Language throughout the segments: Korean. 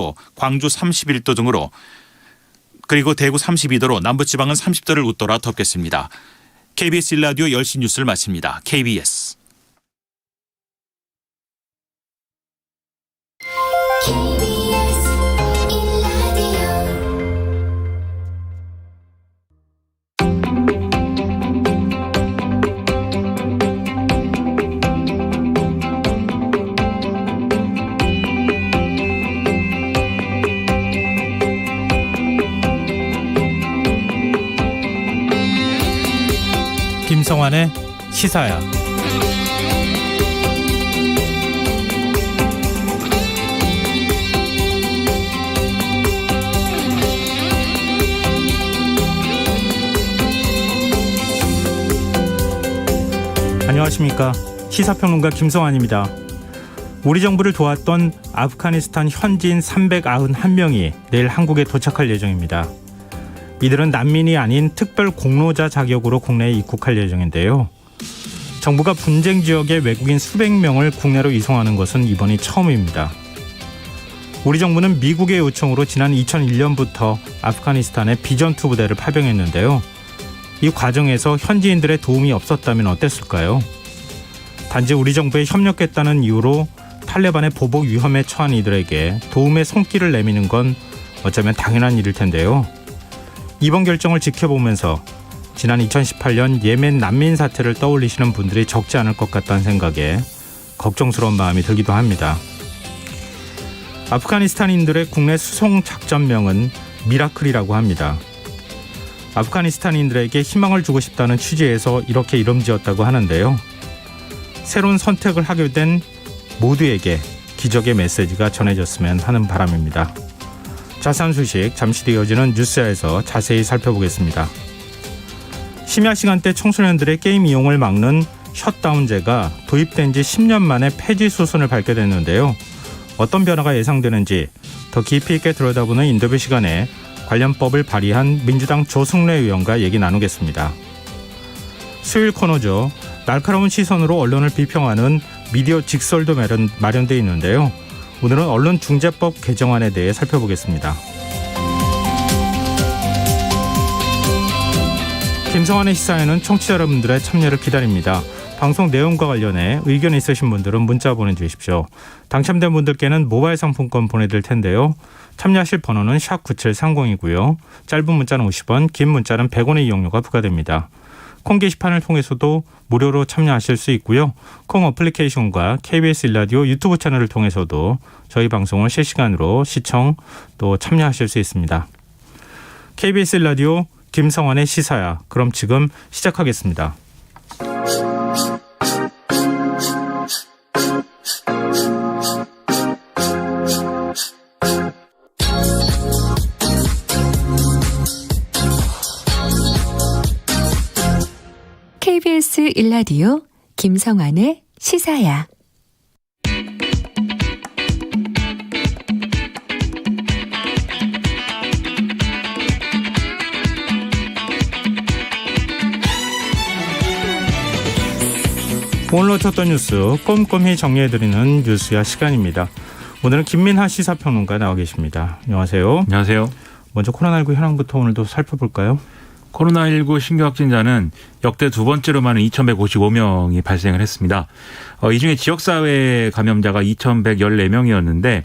30도, 광주 31도 등으로 그리고 대구 32도로 남부지방은 30도를 웃돌아 덥겠습니다. KBS 1라디오 10시 뉴스를 마칩니다. KBS. 김성환의 시사야. 안녕하십니까. 시사평론가 김성환입니다. 우리 정부를 도왔던 아프가니스탄 현지인 391명이 내일 한국에 도착할 예정입니다. 이들은 난민이 아닌 특별 공로자 자격으로 국내에 입국할 예정인데요. 정부가 분쟁 지역의 외국인 수백 명을 국내로 이송하는 것은 이번이 처음입니다. 우리 정부는 미국의 요청으로 지난 2001년부터 아프가니스탄에 비전2 부대를 파병했는데요. 이 과정에서 현지인들의 도움이 없었다면 어땠을까요? 단지 우리 정부에 협력했다는 이유로 탈레반의 보복 위험에 처한 이들에게 도움의 손길을 내미는 건 어쩌면 당연한 일일 텐데요. 이번 결정을 지켜보면서 지난 2018년 예멘 난민 사태를 떠올리시는 분들이 적지 않을 것 같다는 생각에 걱정스러운 마음이 들기도 합니다. 아프가니스탄인들의 국내 수송 작전명은 미라클이라고 합니다. 아프가니스탄인들에게 희망을 주고 싶다는 취지에서 이렇게 이름 지었다고 하는데요. 새로운 선택을 하게 된 모두에게 기적의 메시지가 전해졌으면 하는 바람입니다. 자세한 소식 잠시 뒤 이어지는 뉴스야에서 자세히 살펴보겠습니다. 심야 시간대 청소년들의 게임 이용을 막는 셧다운제가 도입된 지 10년 만에 폐지 수순을 밟게 됐는데요. 어떤 변화가 예상되는지 더 깊이 있게 들여다보는 인터뷰 시간에 관련 법을 발의한 민주당 조승래 의원과 얘기 나누겠습니다. 수요일 코너죠. 날카로운 시선으로 언론을 비평하는 미디어 직설도 마련되어 있는데요. 오늘은 언론중재법 개정안에 대해 살펴보겠습니다. 김성환의 시사에는 청취자 여러분들의 참여를 기다립니다. 방송 내용과 관련해 의견 있으신 분들은 문자 보내주십시오. 당첨된 분들께는 모바일 상품권 보내드릴 텐데요. 참여하실 번호는 샵9730이고요. 짧은 문자는 50원, 긴 문자는 100원의 이용료가 부과됩니다. 콩 게시판을 통해서도 무료로 참여하실 수 있고요. 콩 어플리케이션과 KBS 1라디오 유튜브 채널을 통해서도 저희 방송을 실시간으로 시청 또 참여하실 수 있습니다. KBS 1라디오 김성환의 시사야. 그럼 지금 시작하겠습니다. KBS 1라디오 김성환의 시사야. 오늘 놓쳤던 뉴스 꼼꼼히 정리해드리는 뉴스야 시간입니다. 오늘은 김민하 시사평론가 나와 계십니다. 안녕하세요. 안녕하세요. 먼저 코로나19 현황부터 오늘도 살펴볼까요? 코로나19 신규 확진자는 역대 두 번째로 많은 2,155명이 발생을 했습니다. 이 중에 지역사회 감염자가 2,114명이었는데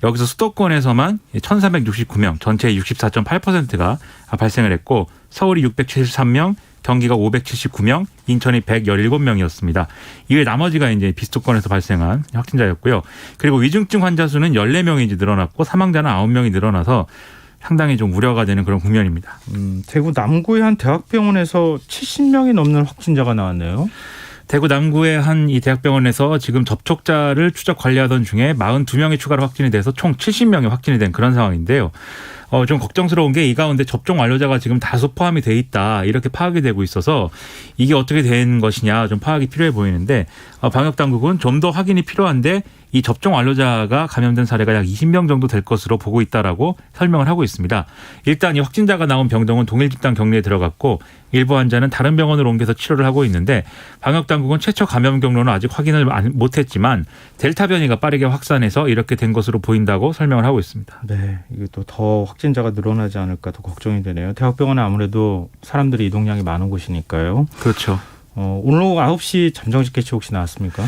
여기서 수도권에서만 1,469명, 전체의 64.8%가 발생을 했고 서울이 673명, 경기가 579명, 인천이 117명이었습니다. 이외 나머지가 이제 비수도권에서 발생한 확진자였고요. 그리고 위중증 환자 수는 14명이 이제 늘어났고 사망자는 9명이 늘어나서 상당히 좀 우려가 되는 그런 국면입니다. 대구 남구의 한 대학병원에서 70명이 넘는 확진자가 나왔네요. 대구 남구의 한 이 대학병원에서 지금 접촉자를 추적 관리하던 중에 42명이 추가로 확진이 돼서 총 70명이 확진이 된 그런 상황인데요. 좀 걱정스러운 게 이 가운데 접종 완료자가 지금 다수 포함이 돼 있다 이렇게 파악이 되고 있어서 이게 어떻게 된 것이냐 좀 파악이 필요해 보이는데 방역당국은 좀 더 확인이 필요한데 이 접종 완료자가 감염된 사례가 약 20명 정도 될 것으로 보고 있다라고 설명을 하고 있습니다. 일단 이 확진자가 나온 병동은 동일 집단 격리에 들어갔고 일부 환자는 다른 병원으로 옮겨서 치료를 하고 있는데 방역 당국은 최초 감염 경로는 아직 확인을 못했지만 델타 변이가 빠르게 확산해서 이렇게 된 것으로 보인다고 설명을 하고 있습니다. 네, 이것도 더 확진자가 늘어나지 않을까 더 걱정이 되네요. 대학병원은 아무래도 사람들이 이동량이 많은 곳이니까요. 그렇죠. 오늘 오후 9시 잠정식 개최 혹시 나왔습니까?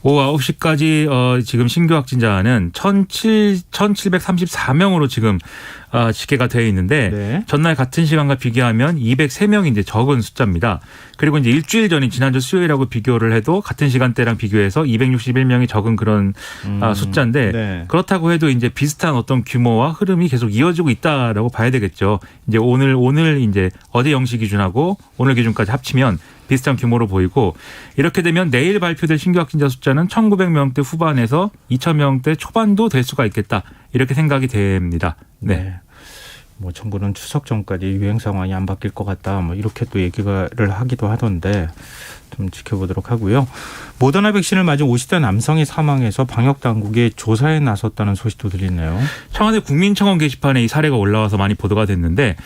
오후 9시까지 지금 신규 확진자는 1,734명으로 지금 집계가 되어 있는데 네. 전날 같은 시간과 비교하면 203명이 이제 적은 숫자입니다. 그리고 이제 일주일 전인 지난주 수요일하고 비교를 해도 같은 시간대랑 비교해서 261명이 적은 그런 숫자인데 네. 그렇다고 해도 이제 비슷한 어떤 규모와 흐름이 계속 이어지고 있다라고 봐야 되겠죠. 이제 오늘 이제 어제 0시 기준하고 오늘 기준까지 합치면 비슷한 규모로 보이고 이렇게 되면 내일 발표될 신규 확진자 숫자는 1,900명대 후반에서 2,000명대 초반도 될 수가 있겠다. 이렇게 생각이 됩니다. 네. 뭐 정부는 추석 전까지 유행 상황이 안 바뀔 것 같다. 뭐 이렇게 또 얘기를 하기도 하던데 좀 지켜보도록 하고요. 모더나 백신을 맞은 50대 남성이 사망해서 방역 당국이 조사에 나섰다는 소식도 들리네요. 청와대 국민청원 게시판에 이 사례가 올라와서 많이 보도가 됐는데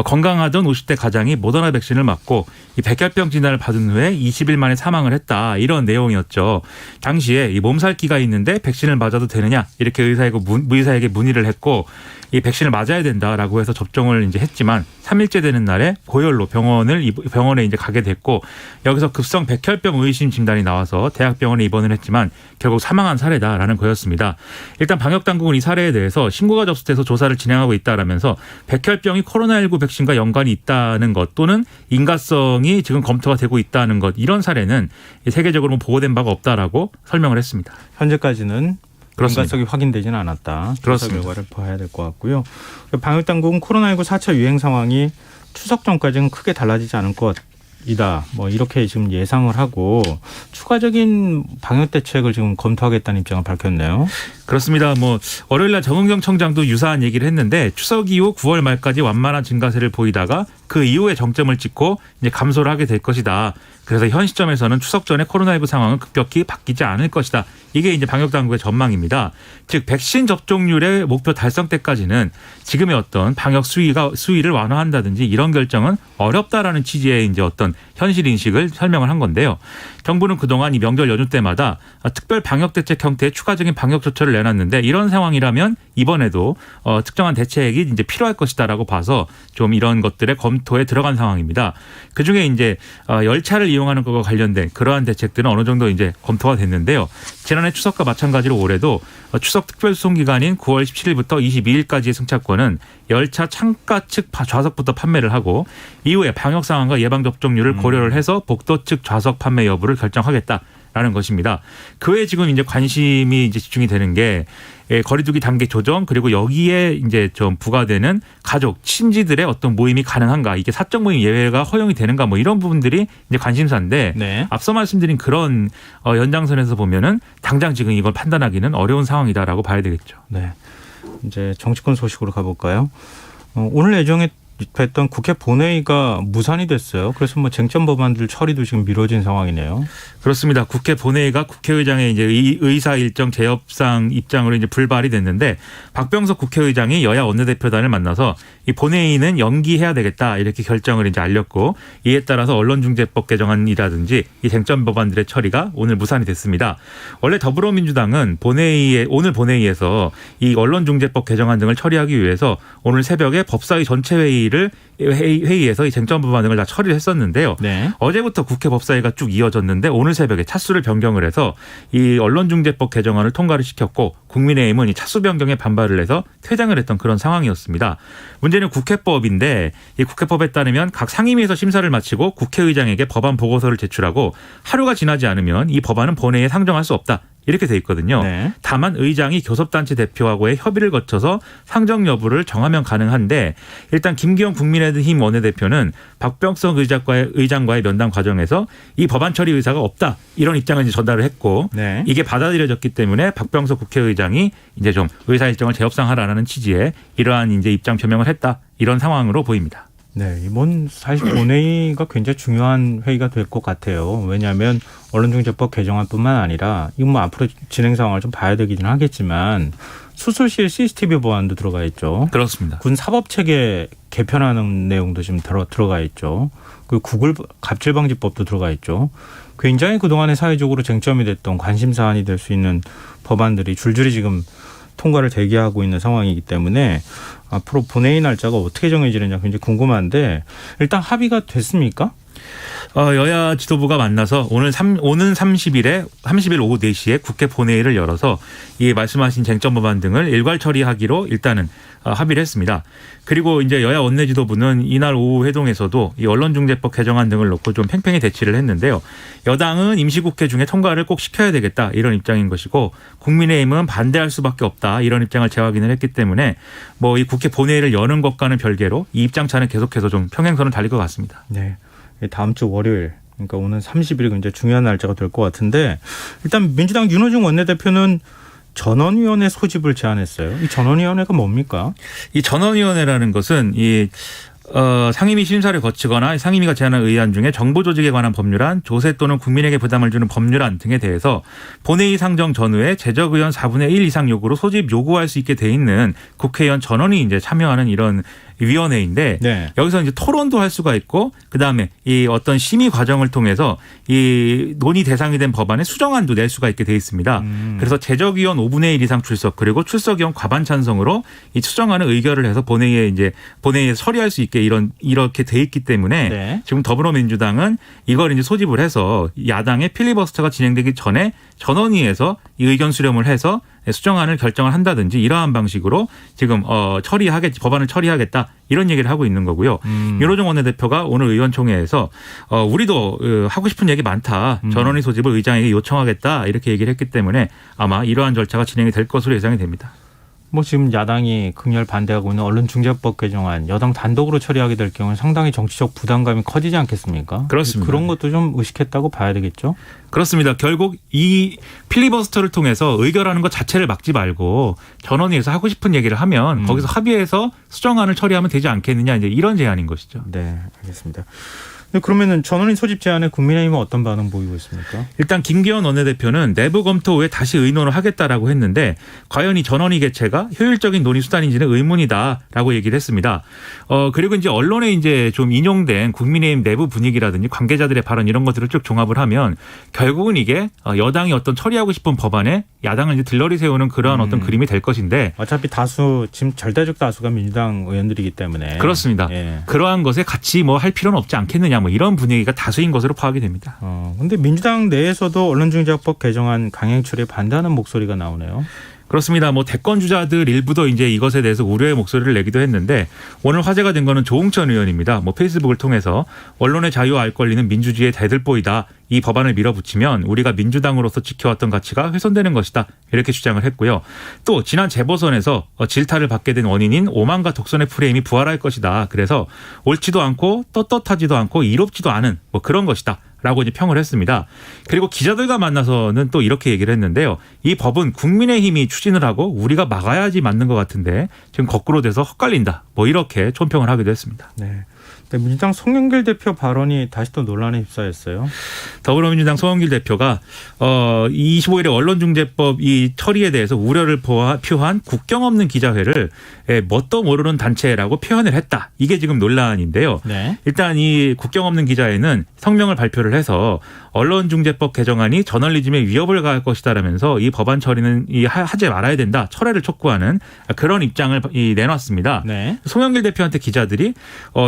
건강하던 50대 가장이 모더나 백신을 맞고 이 백혈병 진단을 받은 후에 20일 만에 사망을 했다. 이런 내용이었죠. 당시에 이 몸살기가 있는데 백신을 맞아도 되느냐 이렇게 의사에게 문의를 했고 이 백신을 맞아야 된다라고 해서 접종을 이제 했지만 3일째 되는 날에 고열로 병원에 이제 가게 됐고 여기서 급성 백혈병 의심 진단이 나와서 대학병원에 입원을 했지만 결국 사망한 사례다라는 거였습니다. 일단 방역 당국은 이 사례에 대해서 신고가 접수돼서 조사를 진행하고 있다라면서 백혈병이 코로나19 백신과 연관이 있다는 것 또는 인과성이 지금 검토가 되고 있다는 것 이런 사례는 세계적으로 보고된 바가 없다라고 설명을 했습니다. 현재까지는 인과성이 확인되지는 않았다. 조사 그렇습니다. 결과를 봐야 될 것 같고요. 방역 당국은 코로나19 4차 유행 상황이 추석 전까지는 크게 달라지지 않을 것이다. 뭐 이렇게 지금 예상을 하고 추가적인 방역 대책을 지금 검토하겠다는 입장을 밝혔네요. 그렇습니다. 뭐 월요일 날 정은경 청장도 유사한 얘기를 했는데 추석 이후 9월 말까지 완만한 증가세를 보이다가 그 이후에 정점을 찍고 이제 감소를 하게 될 것이다. 그래서 현 시점에서는 추석 전에 코로나19 상황은 급격히 바뀌지 않을 것이다. 이게 이제 방역 당국의 전망입니다. 즉 백신 접종률의 목표 달성 때까지는 지금의 어떤 방역 수위를 완화한다든지 이런 결정은 어렵다라는 취지의 이제 어떤 현실 인식을 설명을 한 건데요. 정부는 그동안 이 명절 연휴 때마다 특별 방역 대책 형태의 추가적인 방역 조처를 내놨는데 이런 상황이라면 이번에도 특정한 대책이 이제 필요할 것이다라고 봐서 좀 이런 것들의 검토에 들어간 상황입니다. 그 중에 이제 열차를 이용하는 것과 관련된 그러한 대책들은 어느 정도 이제 검토가 됐는데요. 지난해 추석과 마찬가지로 올해도 추석 특별 수송 기간인 9월 17일부터 22일까지의 승차권은 열차 창가 측 좌석부터 판매를 하고 이후에 방역 상황과 예방 접종률을 고려를 해서 복도 측 좌석 판매 여부를 결정하겠다라는 것입니다. 그 외에 지금 이제 관심이 이제 집중이 되는 게 거리두기 단계 조정 그리고 여기에 이제 좀 부과되는 가족 친지들의 어떤 모임이 가능한가 이게 사적 모임 예외가 허용이 되는가 뭐 이런 부분들이 이제 관심사인데 네. 앞서 말씀드린 그런 연장선에서 보면은 당장 지금 이걸 판단하기는 어려운 상황이다라고 봐야 되겠죠. 네. 이제 정치권 소식으로 가볼까요? 오늘 예정에 됐던 국회 본회의가 무산이 됐어요. 그래서 뭐 쟁점 법안들 처리도 지금 미뤄진 상황이네요. 그렇습니다. 국회 본회의가 국회의장의 이제 의사 일정 재협상 입장으로 이제 불발이 됐는데 박병석 국회의장이 여야 원내대표단을 만나서 이 본회의는 연기해야 되겠다 이렇게 결정을 이제 알렸고 이에 따라서 언론중재법 개정안이라든지 이 쟁점 법안들의 처리가 오늘 무산이 됐습니다. 원래 더불어민주당은 오늘 본회의에서 이 언론중재법 개정안 등을 처리하기 위해서 오늘 새벽에 법사위 전체 회의에서 이 쟁점 법안 등을 다 처리를 했었는데요. 네. 어제부터 국회 법사위가 쭉 이어졌는데 오늘 새벽에 차수를 변경을 해서 이 언론중재법 개정안을 통과를 시켰고 국민의힘은 이 차수 변경에 반발을 해서 퇴장을 했던 그런 상황이었습니다. 문제는 국회법인데 이 국회법에 따르면 각 상임위에서 심사를 마치고 국회의장에게 법안 보고서를 제출하고 하루가 지나지 않으면 이 법안은 본회의에 상정할 수 없다. 이렇게 돼 있거든요. 네. 다만 의장이 교섭단체 대표하고의 협의를 거쳐서 상정 여부를 정하면 가능한데 일단 김기현 국민의힘 원내대표는 박병석 의장과의 면담 과정에서 이 법안 처리 의사가 없다 이런 입장을 이제 전달을 했고 네. 이게 받아들여졌기 때문에 박병석 국회의장이 이제 좀 의사 일정을 재협상하라는 취지의 이러한 이제 입장 표명을 했다 이런 상황으로 보입니다. 네, 이번 사실 본회의가 굉장히 중요한 회의가 될 것 같아요. 왜냐하면 언론중재법 개정안뿐만 아니라 이거 뭐 앞으로 진행 상황을 좀 봐야 되기는 하겠지만 수술실 CCTV 보안도 들어가 있죠. 그렇습니다. 군 사법체계 개편하는 내용도 지금 들어가 있죠. 그리고 구글 갑질방지법도 들어가 있죠. 굉장히 그동안에 사회적으로 쟁점이 됐던 관심 사안이 될 수 있는 법안들이 줄줄이 지금 통과를 대기하고 있는 상황이기 때문에 앞으로 본회의 날짜가 어떻게 정해지느냐 굉장히 궁금한데 일단 합의가 됐습니까? 여야 지도부가 만나서 오는 30일 오후 4시에 국회 본회의를 열어서 이 말씀하신 쟁점 법안 등을 일괄 처리하기로 일단은 합의를 했습니다. 그리고 이제 여야 원내 지도부는 이날 오후 회동에서도 이 언론중재법 개정안 등을 놓고 좀 팽팽히 대치를 했는데요. 여당은 임시국회 중에 통과를 꼭 시켜야 되겠다 이런 입장인 것이고 국민의힘은 반대할 수밖에 없다 이런 입장을 재확인을 했기 때문에 뭐 이 국회 본회의를 여는 것과는 별개로 이 입장 차는 계속해서 좀 평행선을 달릴 것 같습니다. 네. 다음 주 월요일, 그러니까 오는 30일이 굉장히 중요한 날짜가 될 것 같은데 일단 민주당 윤호중 원내대표는 전원위원회 소집을 제안했어요. 이 전원위원회가 뭡니까? 이 전원위원회라는 것은 상임위 심사를 거치거나 상임위가 제안한 의안 중에 정보 조직에 관한 법률안, 조세 또는 국민에게 부담을 주는 법률안 등에 대해서 본회의 상정 전후에 재적의원 4분의 1 이상 요구로 소집 요구할 수 있게 돼 있는 국회의원 전원이 이제 참여하는 이런 위원회인데 네. 여기서 이제 토론도 할 수가 있고 그다음에 이 어떤 심의 과정을 통해서 이 논의 대상이 된 법안에 수정안도 낼 수가 있게 돼 있습니다. 그래서 재적위원 5분의 1 이상 출석 그리고 출석위원 과반 찬성으로 이 수정안을 의결을 해서 본회의에 처리할 수 있게 이렇게 돼 있기 때문에 네. 지금 더불어민주당은 이걸 이제 소집을 해서 야당의 필리버스터가 진행되기 전에 전원위에서 이 의견 수렴을 해서 수정안을 결정을 한다든지 이러한 방식으로 지금 법안을 처리하겠다 이런 얘기를 하고 있는 거고요. 윤호중 원내대표가 오늘 의원총회에서 우리도 하고 싶은 얘기 많다. 전원위 소집을 의장에게 요청하겠다 이렇게 얘기를 했기 때문에 아마 이러한 절차가 진행이 될 것으로 예상이 됩니다. 뭐 지금 야당이 극렬 반대하고 있는 언론중재법 개정안 여당 단독으로 처리하게 될 경우는 상당히 정치적 부담감이 커지지 않겠습니까? 그렇습니다. 그런 것도 좀 의식했다고 봐야 되겠죠? 그렇습니다. 결국 이 필리버스터를 통해서 의결하는 것 자체를 막지 말고 전원위에서 하고 싶은 얘기를 하면 거기서 합의해서 수정안을 처리하면 되지 않겠느냐 이제 이런 제안인 것이죠. 네, 알겠습니다. 그러면은 전원인 소집 제안에 국민의힘은 어떤 반응 보이고 있습니까? 일단 김기현 원내대표는 내부 검토 후에 다시 의논을 하겠다라고 했는데 과연 이 전원위 개최가 효율적인 논의 수단인지는 의문이다라고 얘기를 했습니다. 그리고 이제 언론에 이제 좀 인용된 국민의힘 내부 분위기라든지 관계자들의 발언 이런 것들을 쭉 종합을 하면 결국은 이게 여당이 어떤 처리하고 싶은 법안에 야당을 이제 들러리 세우는 그러한 어떤 그림이 될 것인데 어차피 지금 절대적 다수가 민주당 의원들이기 때문에 그렇습니다. 예. 그러한 것에 같이 뭐 할 필요는 없지 않겠느냐 뭐 이런 분위기가 다수인 것으로 파악이 됩니다. 근데 민주당 내에서도 언론중재법 개정안 강행 처리에 반대하는 목소리가 나오네요. 그렇습니다. 뭐 대권 주자들 일부도 이제 이것에 대해서 우려의 목소리를 내기도 했는데 오늘 화제가 된 거는 조홍천 의원입니다. 뭐 페이스북을 통해서 언론의 자유와 알 권리는 민주주의의 대들보이다. 이 법안을 밀어붙이면 우리가 민주당으로서 지켜왔던 가치가 훼손되는 것이다. 이렇게 주장을 했고요. 또 지난 재보선에서 질타를 받게 된 원인인 오만과 독선의 프레임이 부활할 것이다. 그래서 옳지도 않고 떳떳하지도 않고 이롭지도 않은 뭐 그런 것이다. 라고 이제 평을 했습니다. 그리고 기자들과 만나서는 또 이렇게 얘기를 했는데요. 이 법은 국민의힘이 추진을 하고 우리가 막아야지 맞는 것 같은데 지금 거꾸로 돼서 헛갈린다. 뭐 이렇게 촌평을 하기도 했습니다. 네. 민주당 송영길 대표 발언이 다시 또 논란에 휩싸였어요. 더불어민주당 송영길 대표가 25일에 언론중재법 이 처리에 대해서 우려를 표한 국경 없는 기자회를 뭣도 모르는 단체라고 표현을 했다. 이게 지금 논란인데요. 네. 일단 이 국경 없는 기자회는 성명을 발표를 해서 언론중재법 개정안이 저널리즘에 위협을 가할 것이다라면서 이 법안 처리는 하지 말아야 된다. 철회를 촉구하는 그런 입장을 내놨습니다. 네. 송영길 대표한테 기자들이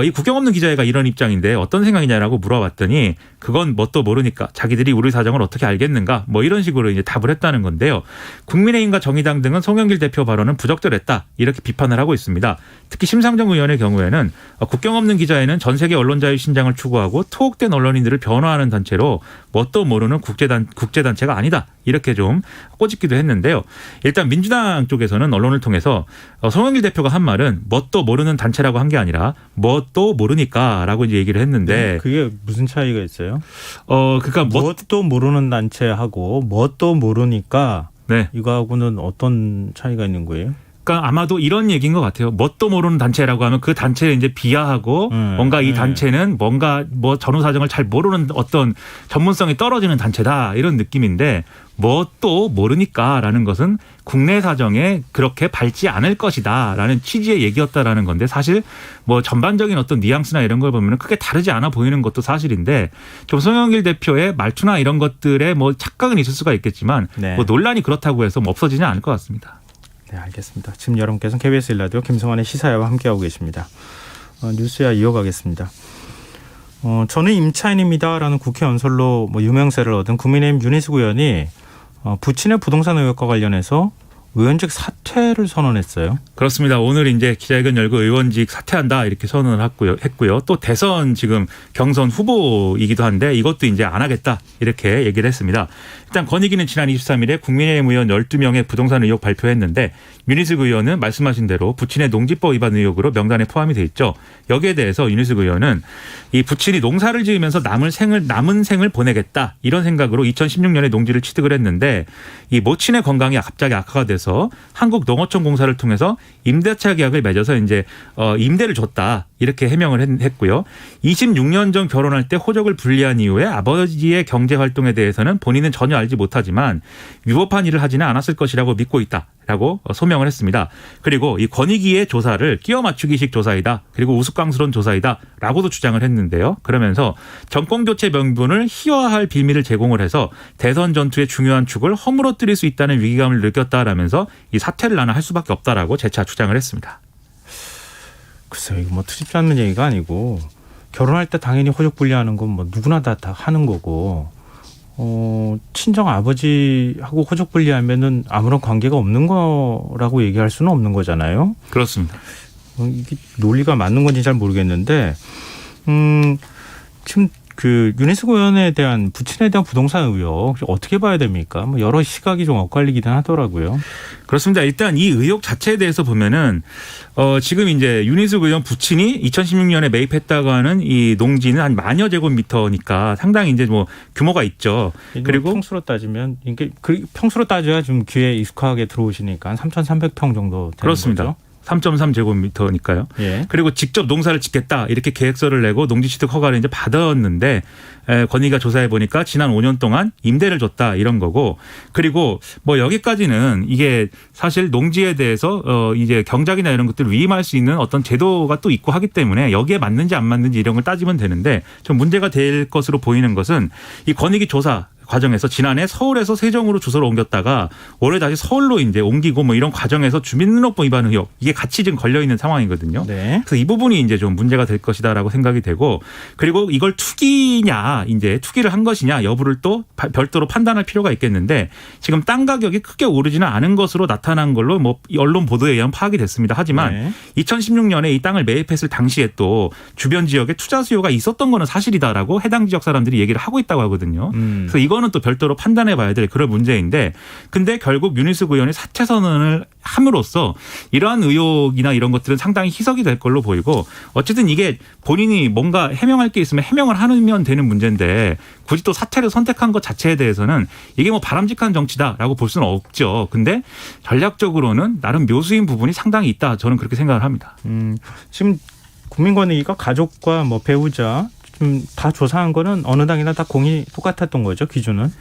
이 국경 없는 기자회가 이런 입장인데 어떤 생각이냐라고 물어봤더니 그건 뭣도 모르니까 자기들이 우리 사정을 어떻게 알겠는가 뭐 이런 식으로 이제 답을 했다는 건데요. 국민의힘과 정의당 등은 송영길 대표 발언은 부적절했다 이렇게 비판을 하고 있습니다. 특히 심상정 의원의 경우에는 국경 없는 기자회는 전 세계 언론 자유 신장을 추구하고 투옥된 언론인들을 변호하는 단체로 뭣도 모르는 국제단체가 아니다 이렇게 좀 꼬집기도 했는데요. 일단 민주당 쪽에서는 언론을 통해서 송영길 대표가 한 말은 뭣도 모르는 단체라고 한 게 아니라 뭣도 모르니까라고 이제 얘기를 했는데 그게 무슨 차이가 있어요? 그러니까 뭣도 모르는 단체하고 뭣도 모르니까 네. 이거하고는 어떤 차이가 있는 거예요? 그러니까 아마도 이런 얘기인 것 같아요. 뭣도 모르는 단체라고 하면 그 단체를 이제 비하하고 뭔가 이 단체는 뭔가 뭐 전후 사정을 잘 모르는 어떤 전문성이 떨어지는 단체다 이런 느낌인데 뭣도 모르니까라는 것은 국내 사정에 그렇게 밝지 않을 것이다라는 취지의 얘기였다라는 건데 사실 뭐 전반적인 어떤 뉘앙스나 이런 걸 보면 크게 다르지 않아 보이는 것도 사실인데 좀 송영길 대표의 말투나 이런 것들에 뭐 착각은 있을 수가 있겠지만 네. 뭐 논란이 그렇다고 해서 뭐 없어지지 않을 것 같습니다. 네, 알겠습니다. 지금 여러분께서는 KBS 1라디오 김성환의 시사야와 함께하고 계십니다. 뉴스야 이어가겠습니다. 저는 임차인입니다라는 국회 연설로 뭐 유명세를 얻은 국민의힘 윤희숙 의원이 부친의 부동산 의혹과 관련해서 의원직 사퇴를 선언했어요. 그렇습니다. 오늘 이제 기자회견 열고 의원직 사퇴한다 이렇게 선언을 했고요. 또 대선 지금 경선 후보이기도 한데 이것도 이제 안 하겠다 이렇게 얘기를 했습니다. 일단 권익위는 지난 23일에 국민의힘 의원 12명의 부동산 의혹 발표했는데 윤희숙 의원은 말씀하신 대로 부친의 농지법 위반 의혹으로 명단에 포함이 돼 있죠. 여기에 대해서 윤희숙 의원은 이 부친이 농사를 지으면서 남은 생을 보내겠다 이런 생각으로 2016년에 농지를 취득을 했는데 이 모친의 건강이 갑자기 악화가 돼서 한국농어촌공사를 통해서 임대차 계약을 맺어서 이제 임대를 줬다 이렇게 해명을 했고요. 26년 전 결혼할 때 호적을 분리한 이후에 아버지의 경제 활동에 대해서는 본인은 전혀 알지 못하지만 위법한 일을 하지는 않았을 것이라고 믿고 있다라고 소명을 했습니다. 그리고 이 권익위의 조사를 끼워 맞추기식 조사이다. 그리고 우스꽝스러운 조사이다라고도 주장을 했는데요. 그러면서 정권교체 명분을 희화할 빌미를 제공을 해서 대선 전투의 중요한 축을 허물어뜨릴 수 있다는 위기감을 느꼈다라면서 이 사퇴를 나는 할 수밖에 없다라고 재차 주장을 했습니다. 글쎄요, 이거 뭐 트집지 않는 얘기가 아니고 결혼할 때 당연히 호적 분리하는 건 뭐 누구나 다 하는 거고 친정 아버지하고 호적 분리하면은 아무런 관계가 없는 거라고 얘기할 수는 없는 거잖아요. 그렇습니다. 이게 논리가 맞는 건지 잘 모르겠는데 지금 그 윤희숙 의원에 대한 부친에 대한 부동산 의혹 어떻게 봐야 됩니까? 뭐 여러 시각이 좀 엇갈리기는 하더라고요. 그렇습니다. 일단 이 의혹 자체에 대해서 보면은 지금 이제 윤희숙 의원 부친이 2016년에 매입했다고 하는 이 농지는 한 10,000여 제곱미터니까 상당히 이제 뭐 규모가 있죠. 그리고 평수로 따지면 이게 평수로 따져야 좀 귀에 익숙하게 들어오시니까 한 3,300평 정도 되는 그렇습니다. 거죠. 3.3제곱미터니까요. 예. 그리고 직접 농사를 짓겠다 이렇게 계획서를 내고 농지 취득 허가를 이제 받았는데 권익위가 조사해 보니까 지난 5년 동안 임대를 줬다 이런 거고 그리고 뭐 여기까지는 이게 사실 농지에 대해서 이제 경작이나 이런 것들을 위임할 수 있는 어떤 제도가 또 있고 하기 때문에 여기에 맞는지 안 맞는지 이런 걸 따지면 되는데 좀 문제가 될 것으로 보이는 것은 이 권익위 조사 과정에서 지난해 서울에서 세종으로 주소를 옮겼다가 올해 다시 서울로 이제 옮기고 뭐 이런 과정에서 주민등록법 위반 의혹 이게 같이 지금 걸려 있는 상황이거든요. 네. 그래서 이 부분이 이제 좀 문제가 될 것이다라고 생각이 되고 그리고 이걸 투기냐 이제 투기를 한 것이냐 여부를 또 별도로 판단할 필요가 있겠는데 지금 땅 가격이 크게 오르지는 않은 것으로 나타난 걸로 뭐 언론 보도에 의한 파악이 됐습니다. 하지만 네. 2016년에 이 땅을 매입했을 당시에 또 주변 지역에 투자 수요가 있었던 거는 사실이다라고 해당 지역 사람들이 얘기를 하고 있다고 하거든요. 그래서 이거는 또 별도로 판단해 봐야 될 그런 문제인데 근데 결국 윤희숙 의원이 사퇴 선언을 함으로써 이러한 의혹이나 이런 것들은 상당히 희석이 될 걸로 보이고 어쨌든 이게 본인이 뭔가 해명할 게 있으면 해명을 하면 되는 문제인데 굳이 또 사퇴를 선택한 것 자체에 대해서는 이게 뭐 바람직한 정치다라고 볼 수는 없죠. 근데 전략적으로는 나름 묘수인 부분이 상당히 있다. 저는 그렇게 생각을 합니다. 지금 국민권익위가 가족과 뭐 배우자 다 조사한 거는 어느 당이나 다 공이 똑같았던 거죠, 기준은?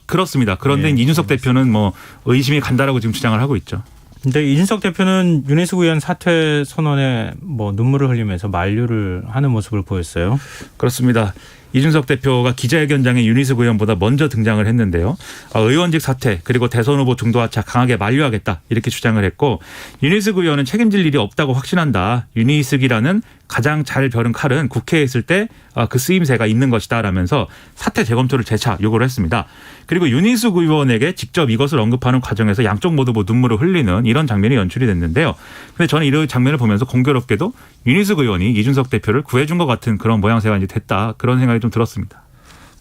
그렇습니다. 그런데 네, 이준석 대표는 뭐 의심이 간다라고 지금 주장을 하고 있죠. 근데 이준석 대표는 윤희숙 의원 사퇴 선언에 뭐 눈물을 흘리면서 만류를 하는 모습을 보였어요. 그렇습니다. 이준석 대표가 기자회견장에 윤희숙 의원보다 먼저 등장을 했는데요. 의원직 사퇴 그리고 대선 후보 중도하차 강하게 만류하겠다 이렇게 주장을 했고 윤희숙 의원은 책임질 일이 없다고 확신한다. 윤희숙이라는 가장 잘 벼른 칼은 국회에 있을 때 그 쓰임새가 있는 것이다 라면서 사퇴 재검토를 재차 요구를 했습니다. 그리고 윤희숙 의원에게 직접 이것을 언급하는 과정에서 양쪽 모두 눈물을 흘리는 이런 장면이 연출이 됐는데요. 근데 저는 이런 장면을 보면서 공교롭게도 윤희숙 의원이 이준석 대표를 구해준 것 같은 그런 모양새가 이제 됐다. 그런 생각이 좀 들었습니다.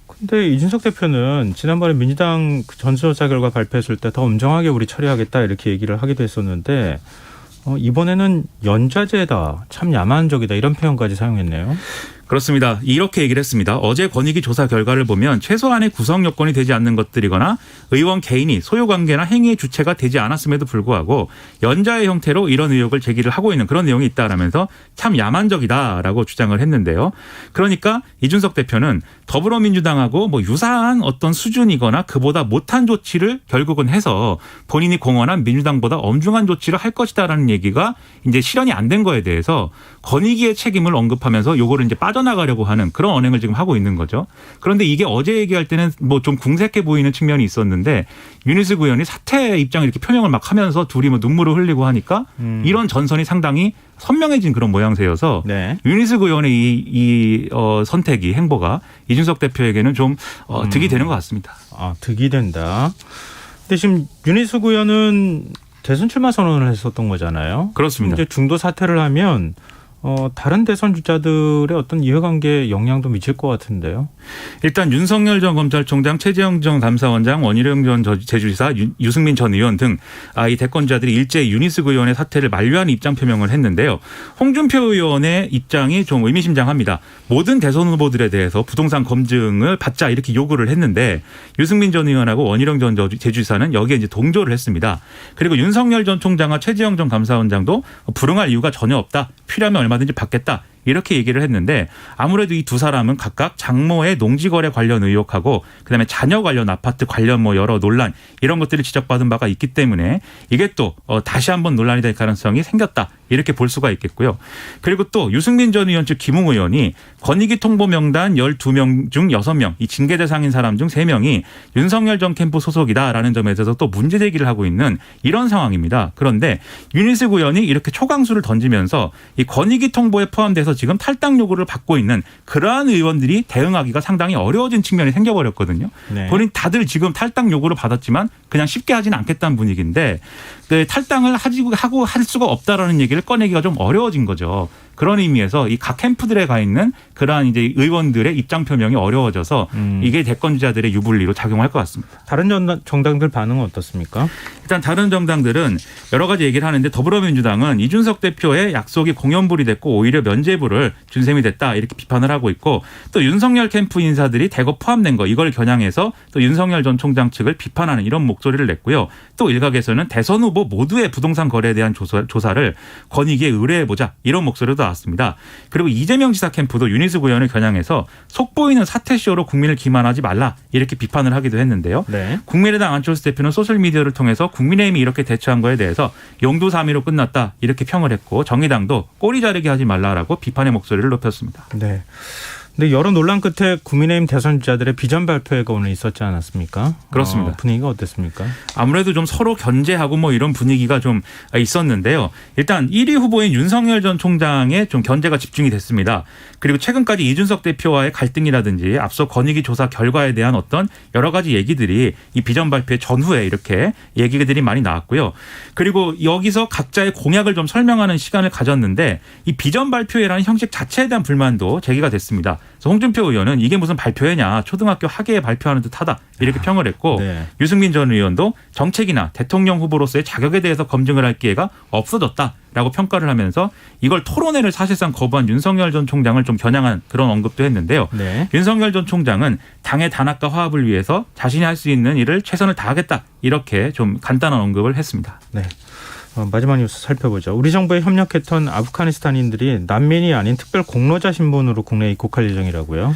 근데 이준석 대표는 지난번에 민주당 전수조사 결과 발표했을 때 더 엄정하게 우리 처리하겠다 이렇게 얘기를 하기도 했었는데 이번에는 연좌제다, 참 야만적이다 이런 표현까지 사용했네요. 그렇습니다. 이렇게 얘기를 했습니다. 어제 권익위 조사 결과를 보면 최소한의 구성 요건이 되지 않는 것들이거나 의원 개인이 소유관계나 행위의 주체가 되지 않았음에도 불구하고 연좌의 형태로 이런 의혹을 제기를 하고 있는 그런 내용이 있다라면서 참 야만적이다라고 주장을 했는데요. 그러니까 이준석 대표는 더불어민주당하고 뭐 유사한 어떤 수준이거나 그보다 못한 조치를 결국은 해서 본인이 공언한 민주당보다 엄중한 조치를 할 것이다라는 얘기가 이제 실현이 안 된 거에 대해서 권익위의 책임을 언급하면서 요거를 이제 빠져나가려고 하는 그런 언행을 지금 하고 있는 거죠. 그런데 이게 어제 얘기할 때는 뭐 좀 궁색해 보이는 측면이 있었는데 윤희숙 의원이 사퇴 입장을 이렇게 표명을 막 하면서 둘이 뭐 눈물을 흘리고 하니까 이런 전선이 상당히 선명해진 그런 모양새여서 네. 윤희숙 의원의 이 선택이 행보가 이준석 대표에게는 좀 득이 되는 것 같습니다. 아, 득이 된다. 근데 지금 윤희숙 의원은 대선 출마 선언을 했었던 거잖아요. 그렇습니다. 이제 중도 사퇴를 하면 다른 대선 주자들의 어떤 이해관계에 영향도 미칠 것 같은데요. 일단 윤석열 전 검찰총장, 최재형 전 감사원장, 원희룡 전 제주지사, 유승민 전 의원 등 이 대권자들이 일제히 윤희숙 의원의 사퇴를 만류하는 입장 표명을 했는데요. 홍준표 의원의 입장이 좀 의미심장합니다. 모든 대선 후보들에 대해서 부동산 검증을 받자 이렇게 요구를 했는데 유승민 전 의원하고 원희룡 전 제주지사는 여기에 이제 동조를 했습니다. 그리고 윤석열 전 총장과 최재형 전 감사원장도 불응할 이유가 전혀 없다. 필요하면 얼마든지 받겠다. 이렇게 얘기를 했는데 아무래도 이 두 사람은 각각 장모의 농지거래 관련 의혹하고 그다음에 자녀 관련 아파트 관련 뭐 여러 논란 이런 것들을 지적받은 바가 있기 때문에 이게 또 다시 한번 논란이 될 가능성이 생겼다. 이렇게 볼 수가 있겠고요. 그리고 또 유승민 전 의원 즉 김웅 의원이 권익위 통보 명단 12명 중 6명 이 징계 대상인 사람 중 3명이 윤석열 전 캠프 소속이다라는 점에 대해서 또 문제 제기를 하고 있는 이런 상황입니다. 그런데 윤희숙 의원이 이렇게 초강수를 던지면서 이 권익위 통보에 포함돼서 지금 탈당 요구를 받고 있는 그러한 의원들이 대응하기가 상당히 어려워진 측면이 생겨버렸거든요. 네. 본인 다들 지금 탈당 요구를 받았지만 그냥 쉽게 하지는 않겠다는 분위기인데 탈당을 하고 할 수가 없다라는 얘기를 꺼내기가 좀 어려워진 거죠. 그런 의미에서 이 각 캠프들에 가 있는 그러한 이제 의원들의 입장 표명이 어려워져서 이게 대권주자들의 유불리로 작용할 것 같습니다. 다른 정당들 반응은 어떻습니까? 일단 다른 정당들은 여러 가지 얘기를 하는데 더불어민주당은 이준석 대표의 약속이 공연불이 됐고 오히려 면죄부를 준 셈이 됐다 이렇게 비판을 하고 있고 또 윤석열 캠프 인사들이 대거 포함된 거 이걸 겨냥해서 또 윤석열 전 총장 측을 비판하는 이런 목소리를 냈고요. 또 일각에서는 대선 후보 모두의 부동산 거래에 대한 조사를 권익위에 의뢰해보자 이런 목소리도 나왔습니다. 그리고 이재명 지사 캠프도 윤희숙 의원을 겨냥해서 속보이는 사퇴쇼로 국민을 기만하지 말라 이렇게 비판을 하기도 했는데요. 네. 국민의당 안철수 대표는 소셜미디어를 통해서 국민의힘이 이렇게 대처한 거에 대해서 용두사미로 끝났다 이렇게 평을 했고 정의당도 꼬리 자르게 하지 말라라고 비판의 목소리를 높였습니다. 네. 근데 여러 논란 끝에 국민의힘 대선 주자들의 비전 발표회가 오늘 있었지 않았습니까? 그렇습니다. 분위기가 어땠습니까? 아무래도 좀 서로 견제하고 뭐 이런 분위기가 좀 있었는데요. 일단 1위 후보인 윤석열 전 총장의 좀 견제가 집중이 됐습니다. 그리고 최근까지 이준석 대표와의 갈등이라든지 앞서 권익위 조사 결과에 대한 어떤 여러 가지 얘기들이 이 비전 발표회 전후에 이렇게 얘기들이 많이 나왔고요. 그리고 여기서 각자의 공약을 좀 설명하는 시간을 가졌는데 이 비전 발표회라는 형식 자체에 대한 불만도 제기가 됐습니다. 그래서 홍준표 의원은 이게 무슨 발표회냐 초등학교 학예에 발표하는 듯하다 이렇게 평을 했고 네. 유승민 전 의원도 정책이나 대통령 후보로서의 자격에 대해서 검증을 할 기회가 없어졌다라고 평가를 하면서 이걸 토론회를 사실상 거부한 윤석열 전 총장을 좀 겨냥한 그런 언급도 했는데요. 네. 윤석열 전 총장은 당의 단합과 화합을 위해서 자신이 할 수 있는 일을 최선을 다하겠다 이렇게 좀 간단한 언급을 했습니다. 네. 마지막 뉴스 살펴보죠. 우리 정부에 협력했던 아프가니스탄인들이 난민이 아닌 특별 공로자 신분으로 국내에 입국할 예정이라고요.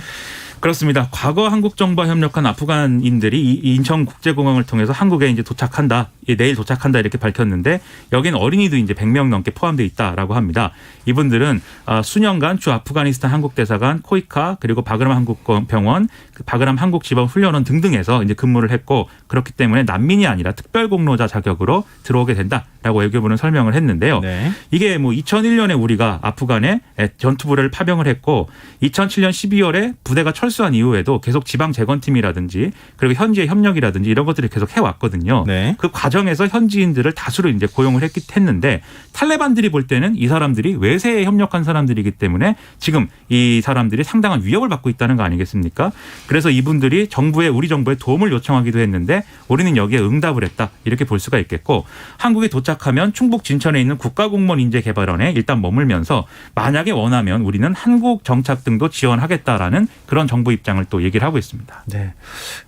그렇습니다. 과거 한국 정부와 협력한 아프간인들이 인천국제공항을 통해서 한국에 이제 도착한다. 내일 도착한다 이렇게 밝혔는데 여기는 어린이도 이제 100명 넘게 포함되어 있다라고 합니다. 이분들은 수년간 주 아프가니스탄 한국대사관, 코이카 그리고 바그람 한국병원, 바그람 한국지방훈련원 등등에서 이제 근무를 했고 그렇기 때문에 난민이 아니라 특별공로자 자격으로 들어오게 된다라고 외교부는 설명을 했는데요. 네. 이게 뭐 2001년에 우리가 아프간에 전투부대를 파병을 했고 2007년 12월에 부대가 철수한 이후에도 계속 지방 재건팀이라든지 그리고 현지의 협력이라든지 이런 것들을 계속 해왔거든요. 네. 그 과정에서 현지인들을 다수로 이제 고용을 했는데 탈레반들이 볼 때는 이 사람들이 외세에 협력한 사람들이기 때문에 지금 이 사람들이 상당한 위협을 받고 있다는 거 아니겠습니까? 그래서 이분들이 우리 정부에 도움을 요청하기도 했는데 우리는 여기에 응답을 했다 이렇게 볼 수가 있겠고 한국에 도착하면 충북 진천에 있는 국가공무원인재개발원에 일단 머물면서 만약에 원하면 우리는 한국 정착 등도 지원하겠다라는 그런 정부 입장을 또 얘기를 하고 있습니다. 네.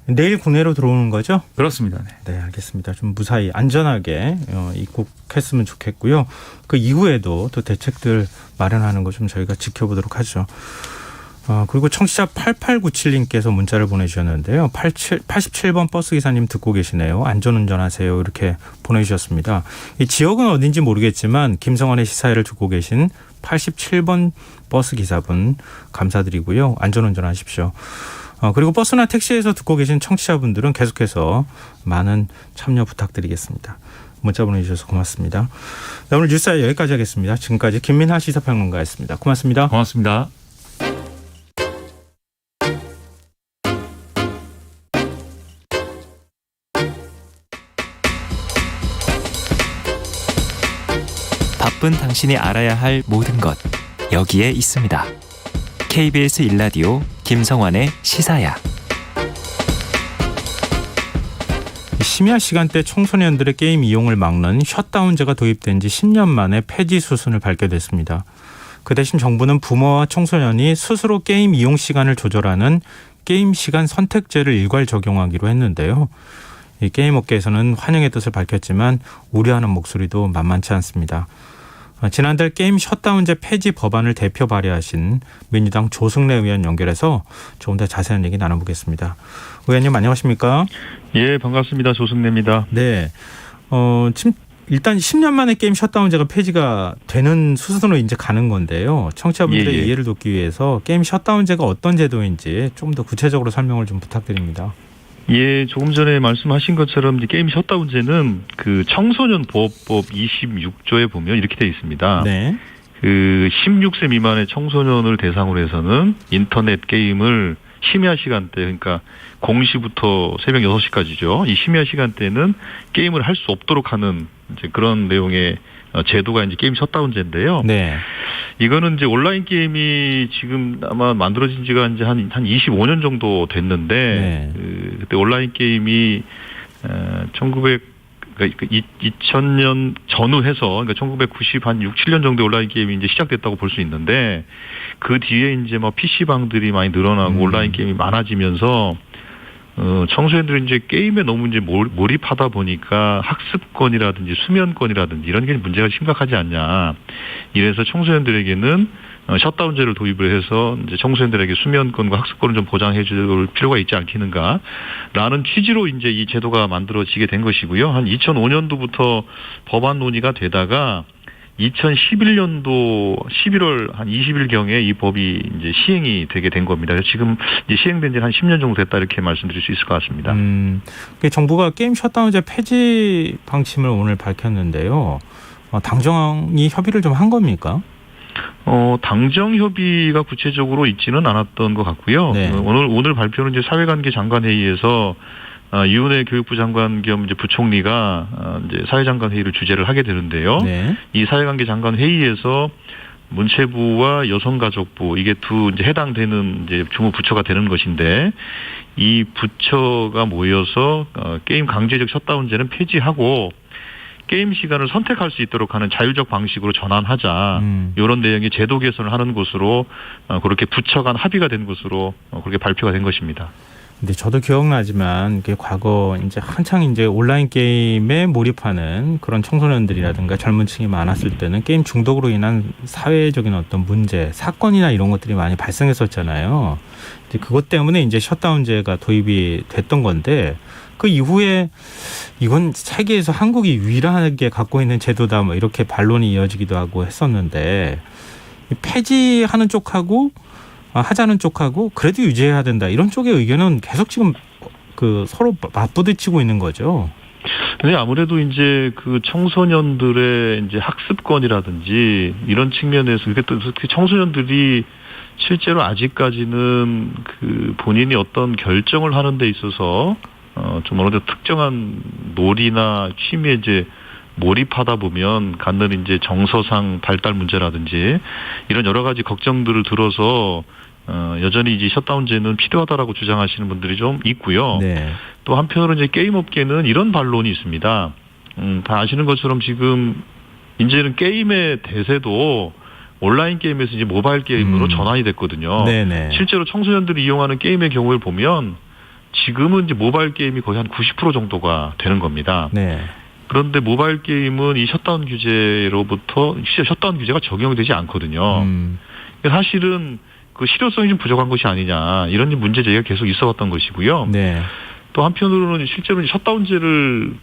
내일 국내로 들어오는 거죠? 그렇습니다. 네. 네, 알겠습니다. 좀 무사히 안전하게 입국했으면 좋겠고요. 그 이후에도 또 대책들 마련하는 거 좀 저희가 지켜보도록 하죠. 그리고 청취자 8897님께서 문자를 보내주셨는데요. 87번 버스기사님 듣고 계시네요. 안전운전하세요. 이렇게 보내주셨습니다. 이 지역은 어딘지 모르겠지만 김성환의 시사회를 듣고 계신 87번 버스기사분 감사드리고요. 안전운전하십시오. 그리고 버스나 택시에서 듣고 계신 청취자분들은 계속해서 많은 참여 부탁드리겠습니다. 문자 보내주셔서 고맙습니다. 네, 오늘 뉴스에 여기까지 하겠습니다. 지금까지 김민하 시사평론가였습니다. 고맙습니다. 고맙습니다. 바쁜 당신이 알아야 할 모든 것 여기에 있습니다. KBS 1라디오 김성환의 시사야. 심야 시간대 청소년들의 게임 이용을 막는 셧다운제가 도입된 지 10년 만에 폐지 수순을 밟게 됐습니다. 그 대신 정부는 부모와 청소년이 스스로 게임 이용 시간을 조절하는 게임 시간 선택제를 일괄 적용하기로 했는데요. 이 게임 업계에서는 환영의 뜻을 밝혔지만 우려하는 목소리도 만만치 않습니다. 지난달 게임 셧다운제 폐지 법안을 대표 발의하신 민주당 조승래 의원 연결해서 조금 더 자세한 얘기 나눠보겠습니다. 의원님 안녕하십니까? 예, 반갑습니다. 조승래입니다. 네. 지금 일단 10년 만에 게임 셧다운제가 폐지가 되는 수순으로 이제 가는 건데요. 청취자분들의 예. 이해를 돕기 위해서 게임 셧다운제가 어떤 제도인지 좀 더 구체적으로 설명을 좀 부탁드립니다. 예, 조금 전에 말씀하신 것처럼 이제 게임 셧다운제는 그 청소년 보호법 26조에 보면 이렇게 되어 있습니다. 네. 그 16세 미만의 청소년을 대상으로 해서는 인터넷 게임을 심야 시간대, 그러니까 0시부터 새벽 6시까지죠. 이 심야 시간대는 게임을 할 수 없도록 하는 이제 그런 내용의 제도가 이제 게임 셧다운제인데요. 네. 이거는 이제 온라인 게임이 지금 아마 만들어진 지가 이제 한 25년 정도 됐는데, 네. 그때 온라인 게임이 2000년 전후해서, 그러니까 1990 한 6, 7년 정도 온라인 게임이 이제 시작됐다고 볼 수 있는데, 그 뒤에 이제 뭐 PC방들이 많이 늘어나고 온라인 게임이 많아지면서, 청소년들이 이제 게임에 너무 이제 몰입하다 보니까 학습권이라든지 수면권이라든지 이런 게 문제가 심각하지 않냐. 이래서 청소년들에게는 셧다운제를 도입을 해서 이제 청소년들에게 수면권과 학습권을 좀 보장해 줄 필요가 있지 않겠는가라는 취지로 이제 이 제도가 만들어지게 된 것이고요. 한 2005년도부터 법안 논의가 되다가 2011년도 11월 한 20일경에 이 법이 이제 시행이 되게 된 겁니다. 그래서 지금 이제 시행된 지는 한 10년 정도 됐다 이렇게 말씀드릴 수 있을 것 같습니다. 정부가 게임 셧다운제 폐지 방침을 오늘 밝혔는데요. 당정이 협의를 좀 한 겁니까? 당정 협의가 구체적으로 있지는 않았던 것 같고요. 네. 오늘 발표는 이제 사회관계 장관 회의에서 이은혜 교육부 장관 겸 이제 부총리가 이제 사회장관 회의를 주재를 하게 되는데요. 네. 이 사회관계 장관 회의에서 문체부와 여성가족부 이게 두 이제 해당되는 이제 주무 부처가 되는 것인데 이 부처가 모여서 게임 강제적 셧다운제는 폐지하고 게임 시간을 선택할 수 있도록 하는 자율적 방식으로 전환하자. 이런 내용의 제도 개선을 하는 것으로 그렇게 부처 간 합의가 된 것으로 그렇게 발표가 된 것입니다. 근데 저도 기억나지만 과거 이제 한창 이제 온라인 게임에 몰입하는 그런 청소년들이라든가 젊은 층이 많았을 때는 게임 중독으로 인한 사회적인 어떤 문제, 사건이나 이런 것들이 많이 발생했었잖아요. 이제 그것 때문에 이제 셧다운제가 도입이 됐던 건데 그 이후에 이건 세계에서 한국이 유일하게 갖고 있는 제도다 뭐 이렇게 반론이 이어지기도 하고 했었는데 폐지하는 쪽하고 하자는 쪽하고 그래도 유지해야 된다 이런 쪽의 의견은 계속 지금 그 서로 맞부딪히고 있는 거죠. 네, 아무래도 이제 그 청소년들의 이제 학습권이라든지 이런 측면에서 이게 또 청소년들이 실제로 아직까지는 그 본인이 어떤 결정을 하는 데 있어서 좀 어느 정도 특정한 놀이나 취미에 이제 몰입하다 보면 갖는 이제 정서상 발달 문제라든지 이런 여러 가지 걱정들을 들어서 여전히 이제 셧다운제는 필요하다라고 주장하시는 분들이 좀 있고요. 네. 또 한편으로 이제 게임 업계는 이런 반론이 있습니다. 다 아시는 것처럼 지금 이제는 게임의 대세도 온라인 게임에서 이제 모바일 게임으로 전환이 됐거든요. 네네. 실제로 청소년들이 이용하는 게임의 경우를 보면 지금은 이제 모바일 게임이 거의 한 90% 정도가 되는 겁니다. 네. 그런데 모바일 게임은 이 셧다운 규제로부터 셧다운 규제가 적용되지 않거든요. 사실은 그 실효성이 좀 부족한 것이 아니냐 이런 문제 제기가 계속 있어왔던 것이고요. 네. 또 한편으로는 실제로 셧다운제를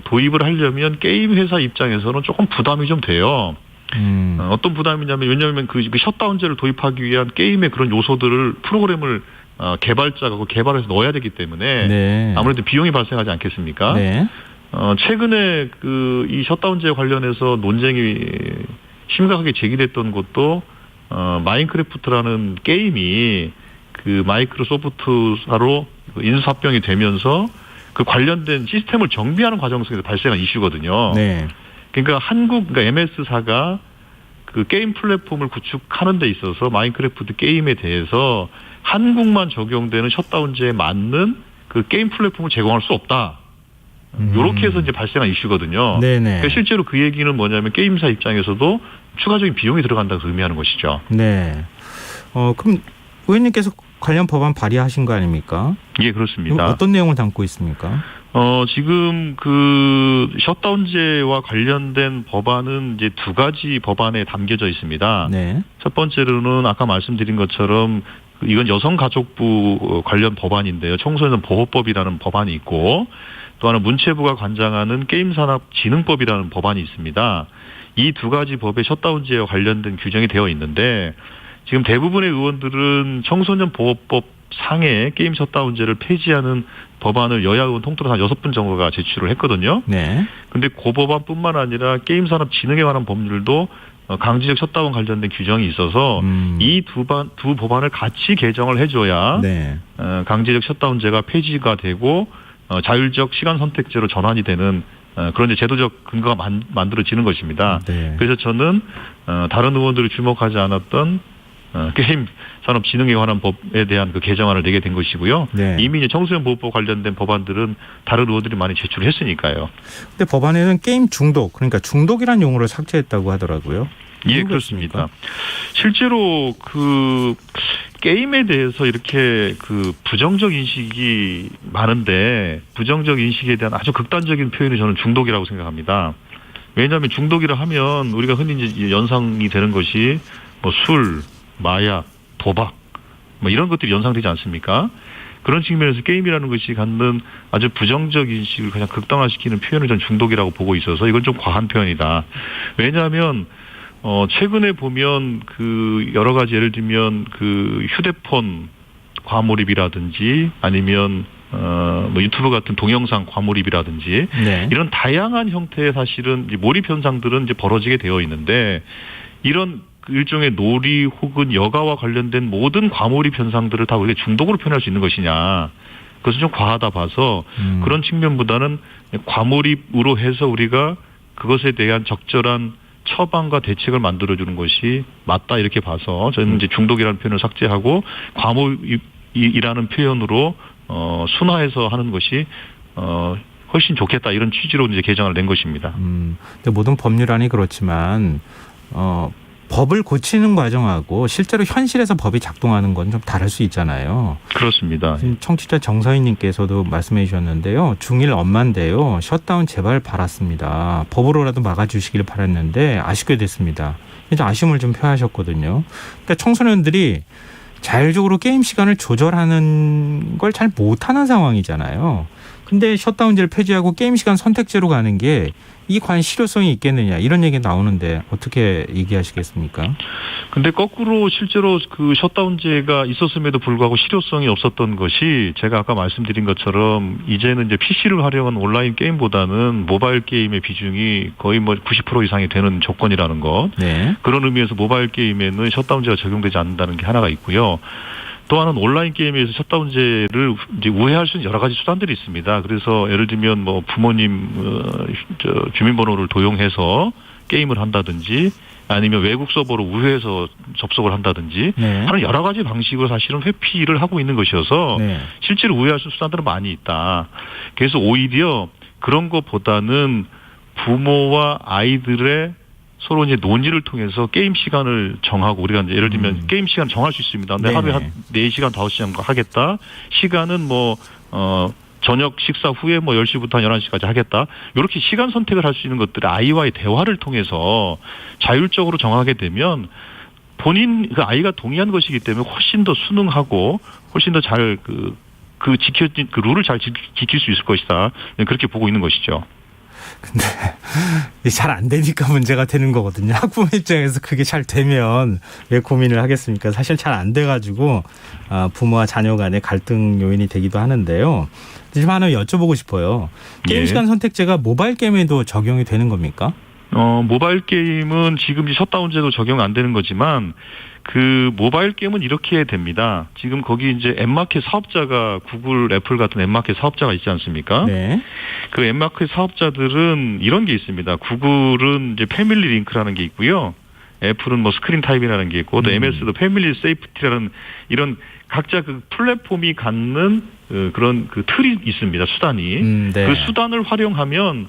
도입을 하려면 게임 회사 입장에서는 조금 부담이 좀 돼요. 어떤 부담이냐면 왜냐하면 그 셧다운제를 도입하기 위한 게임의 그런 요소들을 프로그램을 개발자가 개발해서 넣어야 되기 때문에 네. 아무래도 비용이 발생하지 않겠습니까? 네. 최근에 이 셧다운제 관련해서 논쟁이 심각하게 제기됐던 것도 마인크래프트라는 게임이 그 마이크로소프트사로 인수합병이 되면서 그 관련된 시스템을 정비하는 과정 속에서 발생한 이슈거든요. 네. 그러니까 그러니까 MS사가 그 게임 플랫폼을 구축하는 데 있어서 마인크래프트 게임에 대해서 한국만 적용되는 셧다운제에 맞는 그 게임 플랫폼을 제공할 수 없다. 요렇게 해서 이제 발생한 이슈거든요. 네네. 그러니까 실제로 그 얘기는 뭐냐면 게임사 입장에서도 추가적인 비용이 들어간다고 의미하는 것이죠. 네. 그럼 의원님께서 관련 법안 발의하신 거 아닙니까? 예, 그렇습니다. 어떤 내용을 담고 있습니까? 지금 그 셧다운제와 관련된 법안은 이제 두 가지 법안에 담겨져 있습니다. 네. 첫 번째로는 아까 말씀드린 것처럼 이건 여성가족부 관련 법안인데요. 청소년 보호법이라는 법안이 있고 또 하나 문체부가 관장하는 게임산업진흥법이라는 법안이 있습니다. 이 두 가지 법에 셧다운제와 관련된 규정이 되어 있는데 지금 대부분의 의원들은 청소년 보호법 상의 게임 셧다운제를 폐지하는 법안을 여야 의원 통틀어 한 6분 정도가 제출을 했거든요. 네. 근데 그 법안뿐만 아니라 게임산업진흥에 관한 법률도 강제적 셧다운 관련된 규정이 있어서 이 두 법안을 같이 개정을 해줘야 네. 강제적 셧다운제가 폐지가 되고 자율적 시간 선택제로 전환이 되는 그런 이제 제도적 근거가 만들어지는 것입니다. 네. 그래서 저는 다른 의원들이 주목하지 않았던 게임 산업진흥에 관한 법에 대한 그 개정안을 내게 된 것이고요. 네. 이미 이제 청소년 보호법 관련된 법안들은 다른 의원들이 많이 제출했으니까요. 근데 법안에는 게임 중독, 그러니까 중독이라는 용어를 삭제했다고 하더라고요. 예, 그렇습니다. 실제로 그 게임에 대해서 이렇게 그 부정적 인식이 많은데 부정적 인식에 대한 아주 극단적인 표현이 저는 중독이라고 생각합니다. 왜냐하면 중독이라 하면 우리가 흔히 이제 연상이 되는 것이 뭐 술, 마약, 도박 뭐 이런 것들이 연상되지 않습니까? 그런 측면에서 게임이라는 것이 갖는 아주 부정적 인식을 그냥 극단화시키는 표현을 전 중독이라고 보고 있어서 이건 좀 과한 표현이다. 왜냐하면 최근에 보면 그 여러 가지 예를 들면 그 휴대폰 과몰입이라든지 아니면 뭐 유튜브 같은 동영상 과몰입이라든지 네. 이런 다양한 형태의 사실은 이제 몰입 현상들은 이제 벌어지게 되어 있는데 이런 그 일종의 놀이 혹은 여가와 관련된 모든 과몰입 현상들을 다 우리가 중독으로 표현할 수 있는 것이냐. 그것은 좀 과하다 봐서 그런 측면보다는 과몰입으로 해서 우리가 그것에 대한 적절한 처방과 대책을 만들어주는 것이 맞다 이렇게 봐서 저는 이제 중독이라는 표현을 삭제하고 과몰입이라는 표현으로 순화해서 하는 것이 훨씬 좋겠다 이런 취지로 이제 개정을 낸 것입니다. 근데 모든 법률안이 그렇지만 법을 고치는 과정하고 실제로 현실에서 법이 작동하는 건 좀 다를 수 있잖아요. 그렇습니다. 지금 청취자 정서희님께서도 말씀해 주셨는데요. 중1 엄마인데요. 셧다운 제발 바랐습니다. 법으로라도 막아주시길 바랐는데 아쉽게 됐습니다. 이제 아쉬움을 좀 표하셨거든요. 그러니까 청소년들이 자율적으로 게임 시간을 조절하는 걸 잘 못하는 상황이잖아요. 근데 셧다운제를 폐지하고 게임 시간 선택제로 가는 게 이 과연 실효성이 있겠느냐 이런 얘기 나오는데 어떻게 얘기하시겠습니까? 근데 거꾸로 실제로 그 셧다운제가 있었음에도 불구하고 실효성이 없었던 것이 제가 아까 말씀드린 것처럼 이제는 이제 PC를 활용한 온라인 게임보다는 모바일 게임의 비중이 거의 뭐 90% 이상이 되는 조건이라는 것. 네. 그런 의미에서 모바일 게임에는 셧다운제가 적용되지 않는다는 게 하나가 있고요. 또 하나는 온라인 게임에서 셧다운제를 이제 우회할 수 있는 여러 가지 수단들이 있습니다. 그래서 예를 들면 뭐 부모님 주민번호를 도용해서 게임을 한다든지 아니면 외국 서버로 우회해서 접속을 한다든지 네. 하는 여러 가지 방식으로 사실은 회피를 하고 있는 것이어서 실제로 우회할 수 있는 수단들은 많이 있다. 그래서 오히려 그런 것보다는 부모와 아이들의 서로 이제 논의를 통해서 게임 시간을 정하고 우리가 이제 예를 들면 게임 시간 정할 수 있습니다. 근데 하루에 한 4시간, 5시간 하겠다. 시간은 저녁 식사 후에 10시부터 한 11시까지 하겠다. 이렇게 시간 선택을 할 수 있는 것들을 아이와의 대화를 통해서 자율적으로 정하게 되면 본인 그 아이가 동의한 것이기 때문에 훨씬 더 순응하고 훨씬 더 잘 지켜진 그 룰을 잘 지킬 수 있을 것이다. 그렇게 보고 있는 것이죠. 근데 잘 안 되니까 문제가 되는 거거든요. 학부모 입장에서 그게 잘 되면 왜 고민을 하겠습니까? 사실 잘 안 돼가지고 부모와 자녀 간의 갈등 요인이 되기도 하는데요. 좀 하나 여쭤보고 싶어요. 게임 시간 선택제가 모바일 게임에도 적용이 되는 겁니까? 모바일 게임은 지금 셧다운제도 적용 안 되는 거지만 그 모바일 게임은 이렇게 됩니다. 지금 거기 이제 앱마켓 사업자가 구글, 애플 같은 앱마켓 사업자가 있지 않습니까? 네. 그 앱마켓 사업자들은 이런 게 있습니다. 구글은 이제 패밀리 링크라는 게 있고요. 애플은 스크린 타임이라는 게 있고 또 MS도 패밀리 세이프티라는 이런 각자 그 플랫폼이 갖는 그런 그 틀이 있습니다. 수단이. 네. 그 수단을 활용하면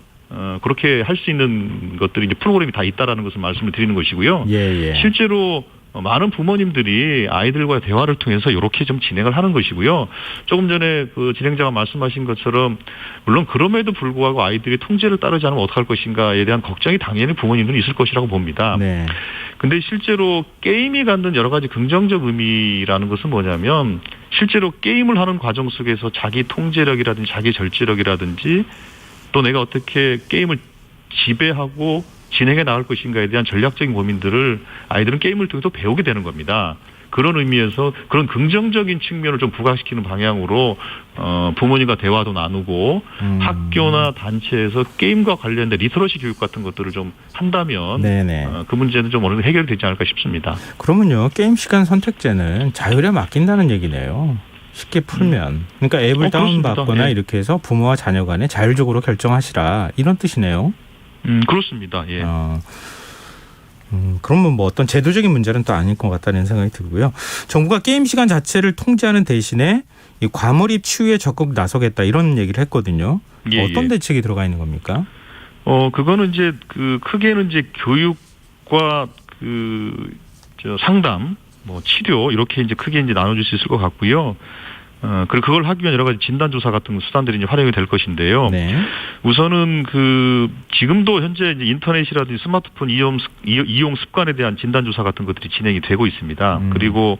그렇게 할 수 있는 것들이 이제 프로그램이 다 있다라는 것을 말씀을 드리는 것이고요. 예. 실제로 많은 부모님들이 아이들과의 대화를 통해서 이렇게 좀 진행을 하는 것이고요. 조금 전에 그 진행자가 말씀하신 것처럼 물론 그럼에도 불구하고 아이들이 통제를 따르지 않으면 어떡할 것인가에 대한 걱정이 당연히 부모님들은 있을 것이라고 봅니다. 네. 근데 실제로 게임이 갖는 여러 가지 긍정적 의미라는 것은 뭐냐면 실제로 게임을 하는 과정 속에서 자기 통제력이라든지 자기 절제력이라든지 또 내가 어떻게 게임을 지배하고 진행해 나갈 것인가에 대한 전략적인 고민들을 아이들은 게임을 통해서 배우게 되는 겁니다. 그런 의미에서 그런 긍정적인 측면을 좀 부각시키는 방향으로 부모님과 대화도 나누고 학교나 단체에서 게임과 관련된 리터러시 교육 같은 것들을 좀 한다면 그 문제는 좀 어느 정도 해결되지 않을까 싶습니다. 그러면요. 게임 시간 선택제는 자율에 맡긴다는 얘기네요. 쉽게 풀면. 그러니까 앱을 다운받거나 이렇게 해서 부모와 자녀 간에 자율적으로 결정하시라 이런 뜻이네요. 그렇습니다. 예. 그러면 어떤 제도적인 문제는 또 아닐 것 같다는 생각이 들고요. 정부가 게임 시간 자체를 통제하는 대신에 이 과몰입 치유에 적극 나서겠다 이런 얘기를 했거든요. 어떤 대책이 들어가 있는 겁니까? 그거는 이제 크게는 이제 교육과 상담, 치료 이렇게 이제 크게 이제 나눠줄 수 있을 것 같고요. 그리고 그걸 하기 위한 여러 가지 진단조사 같은 수단들이 이제 활용이 될 것인데요. 네. 우선은 지금도 현재 이제 인터넷이라든지 스마트폰 이용 습관에 대한 진단조사 같은 것들이 진행이 되고 있습니다. 그리고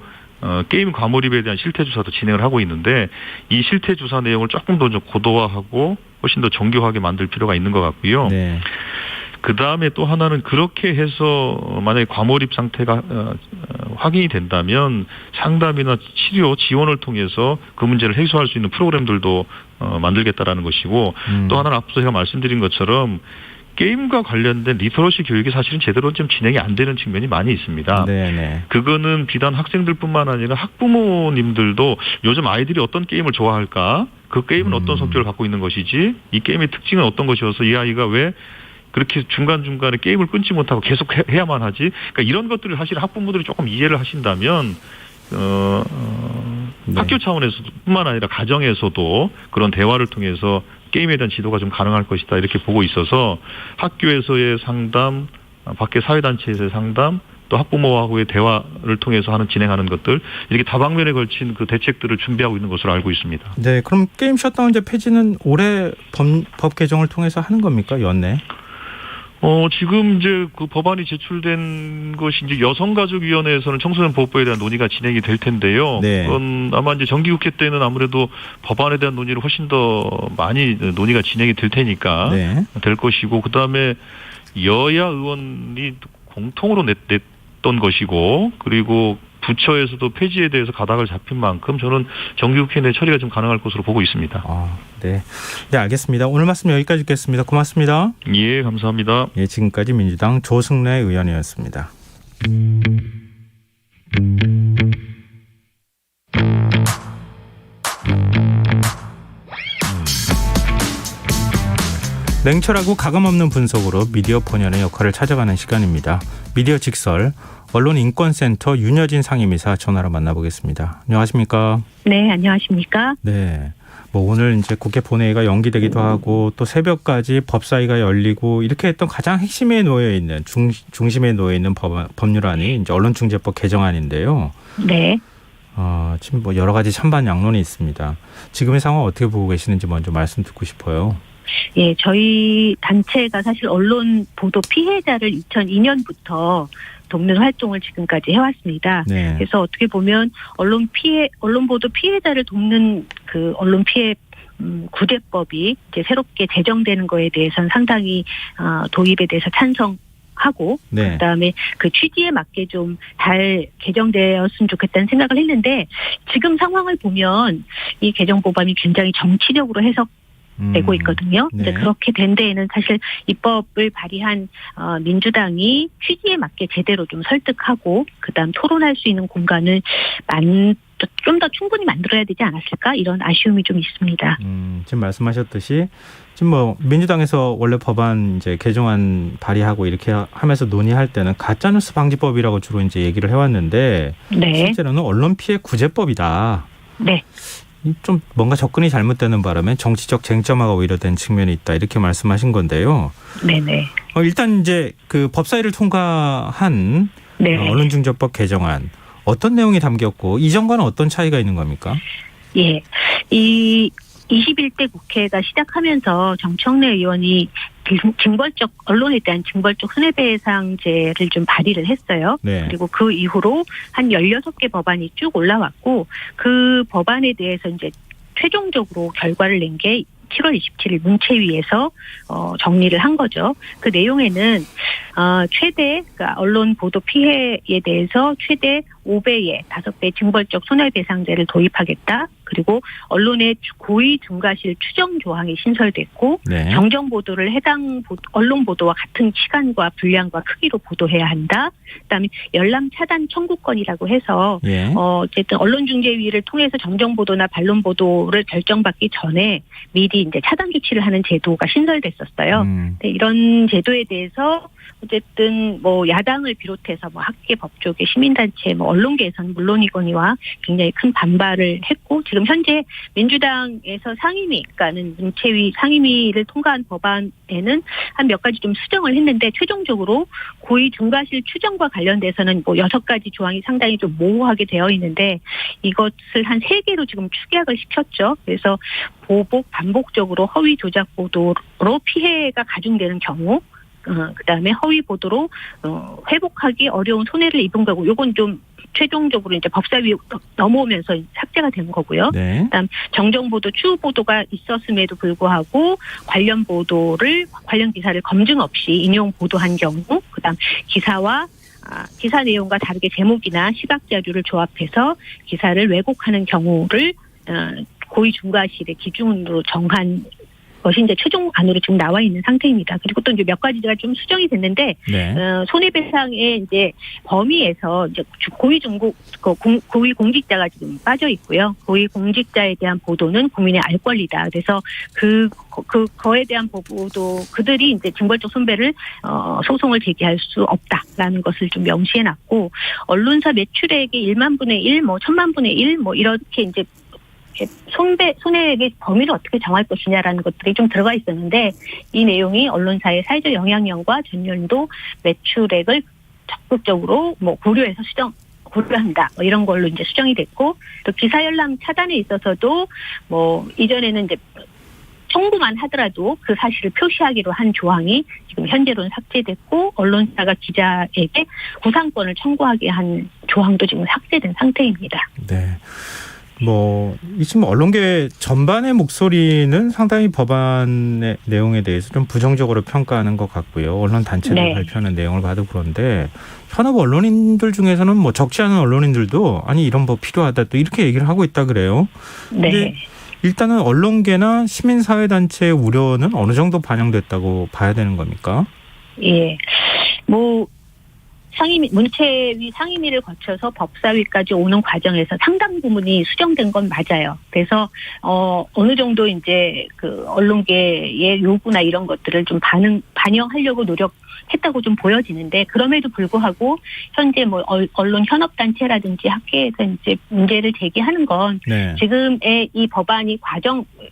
게임 과몰입에 대한 실태조사도 진행을 하고 있는데 이 실태조사 내용을 조금 더 좀 고도화하고 훨씬 더 정교하게 만들 필요가 있는 것 같고요. 네. 그 다음에 또 하나는 그렇게 해서 만약에 과몰입 상태가 확인이 된다면 상담이나 치료 지원을 통해서 그 문제를 해소할 수 있는 프로그램들도 만들겠다라는 것이고 또 하나는 앞서 제가 말씀드린 것처럼 게임과 관련된 리터러시 교육이 사실은 제대로 좀 진행이 안 되는 측면이 많이 있습니다. 네네. 그거는 비단 학생들뿐만 아니라 학부모님들도 요즘 아이들이 어떤 게임을 좋아할까? 그 게임은 어떤 성격을 갖고 있는 것이지? 이 게임의 특징은 어떤 것이어서 이 아이가 왜 그렇게 중간중간에 게임을 끊지 못하고 계속 해야만 하지? 그러니까 이런 것들을 사실 학부모들이 조금 이해를 하신다면 학교 차원에서뿐만 아니라 가정에서도 그런 대화를 통해서 게임에 대한 지도가 좀 가능할 것이다 이렇게 보고 있어서 학교에서의 상담, 밖에 사회단체에서의 상담, 또 학부모하고의 대화를 통해서 진행하는 것들 이렇게 다방면에 걸친 그 대책들을 준비하고 있는 것으로 알고 있습니다. 네, 그럼 게임 셧다운제 폐지는 올해 법 개정을 통해서 하는 겁니까? 연내? 지금 이제 그 법안이 제출된 것이 이제 여성가족위원회에서는 청소년 보호법에 대한 논의가 진행이 될 텐데요. 네. 그건 아마 이제 정기국회 때는 아무래도 법안에 대한 논의를 훨씬 더 많이 논의가 진행이 될 테니까 될 것이고 그 다음에 여야 의원이 공통으로 냈던 것이고 그리고 부처에서도 폐지에 대해서 가닥을 잡힌 만큼 저는 정기국회 내 처리가 좀 가능할 것으로 보고 있습니다. 네. 네, 알겠습니다. 오늘 말씀 여기까지 듣겠습니다. 고맙습니다. 예, 감사합니다. 예, 지금까지 민주당 조승래 의원이었습니다. 냉철하고 가감없는 분석으로 미디어 본연의 역할을 찾아가는 시간입니다. 미디어 직설 언론인권센터 윤여진 상임이사 전화로 만나보겠습니다. 안녕하십니까? 네, 안녕하십니까? 네. 뭐 오늘 이제 국회 본회의가 연기되기도 하고 또 새벽까지 법사위가 열리고 이렇게 했던 가장 핵심에 놓여 있는 중심에 놓여 있는 법률안이 이제 언론중재법 개정안인데요. 네. 지금 뭐 여러 가지 찬반 양론이 있습니다. 지금의 상황 어떻게 보고 계시는지 먼저 말씀 듣고 싶어요. 예, 저희 단체가 사실 언론 보도 피해자를 2002년부터 돕는 활동을 지금까지 해왔습니다. 네. 그래서 어떻게 보면 언론 보도 피해자를 돕는 그 언론 피해 구제법이 이제 새롭게 제정되는 거에 대해서는 상당히 도입에 대해서 찬성하고 네. 그다음에 그 취지에 맞게 좀 잘 개정되었으면 좋겠다는 생각을 했는데 지금 상황을 보면 이 개정법안이 굉장히 정치적으로 되고 있거든요. 네. 근데 그렇게 된 데에는 사실 입법을 발의한 민주당이 취지에 맞게 제대로 좀 설득하고 그다음 토론할 수 있는 공간을 좀 더 충분히 만들어야 되지 않았을까 이런 아쉬움이 좀 있습니다. 지금 말씀하셨듯이 지금 뭐 민주당에서 원래 법안 이제 개정안 발의하고 이렇게 하면서 논의할 때는 가짜뉴스 방지법이라고 주로 이제 얘기를 해왔는데 네. 실제로는 언론 피해 구제법이다. 네. 좀 뭔가 접근이 잘못되는 바람에 정치적 쟁점화가 오히려 된 측면이 있다 이렇게 말씀하신 건데요. 네네. 일단 이제 그 법사위를 통과한 네. 언론중재법 개정안 어떤 내용이 담겼고 이전과는 어떤 차이가 있는 겁니까? 예. 이 21대 국회가 시작하면서 정청래 의원이 징벌적 언론에 대한 징벌적 손해배상제를 좀 발의를 했어요. 네. 그리고 그 이후로 한 16개 법안이 쭉 올라왔고 그 법안에 대해서 이제 최종적으로 결과를 낸 게 7월 27일 문체위에서 정리를 한 거죠. 그 내용에는 최대 그러니까 언론 보도 피해에 대해서 최대 5배의 5배 징벌적 손해배상제를 도입하겠다. 그리고 언론의 고의 중과실 추정 조항이 신설됐고 네. 정정 보도를 해당 언론 보도와 같은 시간과 분량과 크기로 보도해야 한다. 그다음에 열람 차단 청구권이라고 해서 예. 어쨌든 언론중재위를 통해서 정정 보도나 반론 보도를 결정받기 전에 미리 이제 차단 조치를 하는 제도가 신설됐었어요. 네, 이런 제도에 대해서 어쨌든 뭐 야당을 비롯해서 뭐 학계, 법조계, 시민단체, 뭐 언론계에서는 물론이거니와 굉장히 큰 반발을 했고 지금 현재 민주당에서 상임위, 그러니까는 문체위 상임위를 통과한 법안에는 한 몇 가지 좀 수정을 했는데 최종적으로 고의 중과실 추정과 관련돼서는 뭐 6가지 조항이 상당히 좀 모호하게 되어 있는데 이것을 한 3개로 지금 축약을 시켰죠. 그래서 보복, 반복적으로 허위 조작 보도로 피해가 가중되는 경우. 그다음에 허위 보도로 회복하기 어려운 손해를 입은 거고 요건 좀 최종적으로 이제 법사위 넘어오면서 삭제가 된 거고요. 네. 그다음 정정 보도, 추후 보도가 있었음에도 불구하고 관련 기사를 검증 없이 인용 보도한 경우, 그다음 기사 내용과 다르게 제목이나 시각 자료를 조합해서 기사를 왜곡하는 경우를 고의 중과실의 기준으로 정한 것이 이제 최종안으로 지금 나와 있는 상태입니다. 그리고 또 이제 몇 가지가 좀 수정이 됐는데 네. 손해배상의 이제 범위에서 이제 고위 공직자가 지금 빠져 있고요. 고위 공직자에 대한 보도는 국민의 알 권리다. 그래서 그거에 대한 보도 그들이 이제 징벌적 손배를 소송을 제기할 수 없다라는 것을 좀 명시해놨고 언론사 매출액의 1만 분의 1, 뭐 1000만 분의 1, 뭐 이렇게 이제 손해액의 범위를 어떻게 정할 것이냐라는 것들이 좀 들어가 있었는데 이 내용이 언론사의 사회적 영향력과 전년도 매출액을 적극적으로 뭐 고려해서 고려한다. 뭐 이런 걸로 이제 수정이 됐고 또 기사 열람 차단에 있어서도 뭐 이전에는 이제 청구만 하더라도 그 사실을 표시하기로 한 조항이 지금 현재로는 삭제됐고 언론사가 기자에게 구상권을 청구하게 한 조항도 지금 삭제된 상태입니다. 네. 지금 언론계 전반의 목소리는 상당히 법안의 내용에 대해서 좀 부정적으로 평가하는 것 같고요. 언론 단체들 네. 발표하는 내용을 봐도 그런데 현업 언론인들 중에서는 뭐 적지 않은 언론인들도 아니 이런 법 필요하다 또 이렇게 얘기를 하고 있다 그래요. 네. 일단은 언론계나 시민사회단체의 우려는 어느 정도 반영됐다고 봐야 되는 겁니까? 예. 문체위 상임위를 거쳐서 법사위까지 오는 과정에서 상당 부분이 수정된 건 맞아요. 그래서 어느 정도 이제 그 언론계의 요구나 이런 것들을 좀 반영하려고 노력했다고 좀 보여지는데 그럼에도 불구하고 현재 뭐 언론 현업단체라든지 학계에서 이제 문제를 제기하는 건 네. 지금의 이 법안이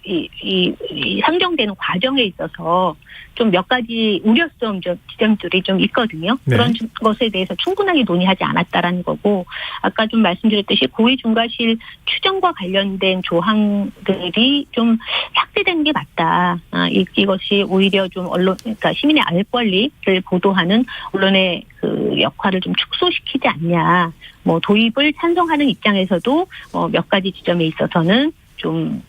이 상정되는 과정에 있어서 좀 몇 가지 우려점 지점들이 좀 있거든요. 네. 그런 것에 대해서 충분하게 논의하지 않았다라는 거고, 아까 좀 말씀드렸듯이 고의 중과실 추정과 관련된 조항들이 좀 삭제되는 게 맞다. 이것이 오히려 좀 그러니까 시민의 알 권리를 보도하는 언론의 그 역할을 좀 축소시키지 않냐. 뭐 도입을 찬성하는 입장에서도 몇 가지 지점에 있어서는 좀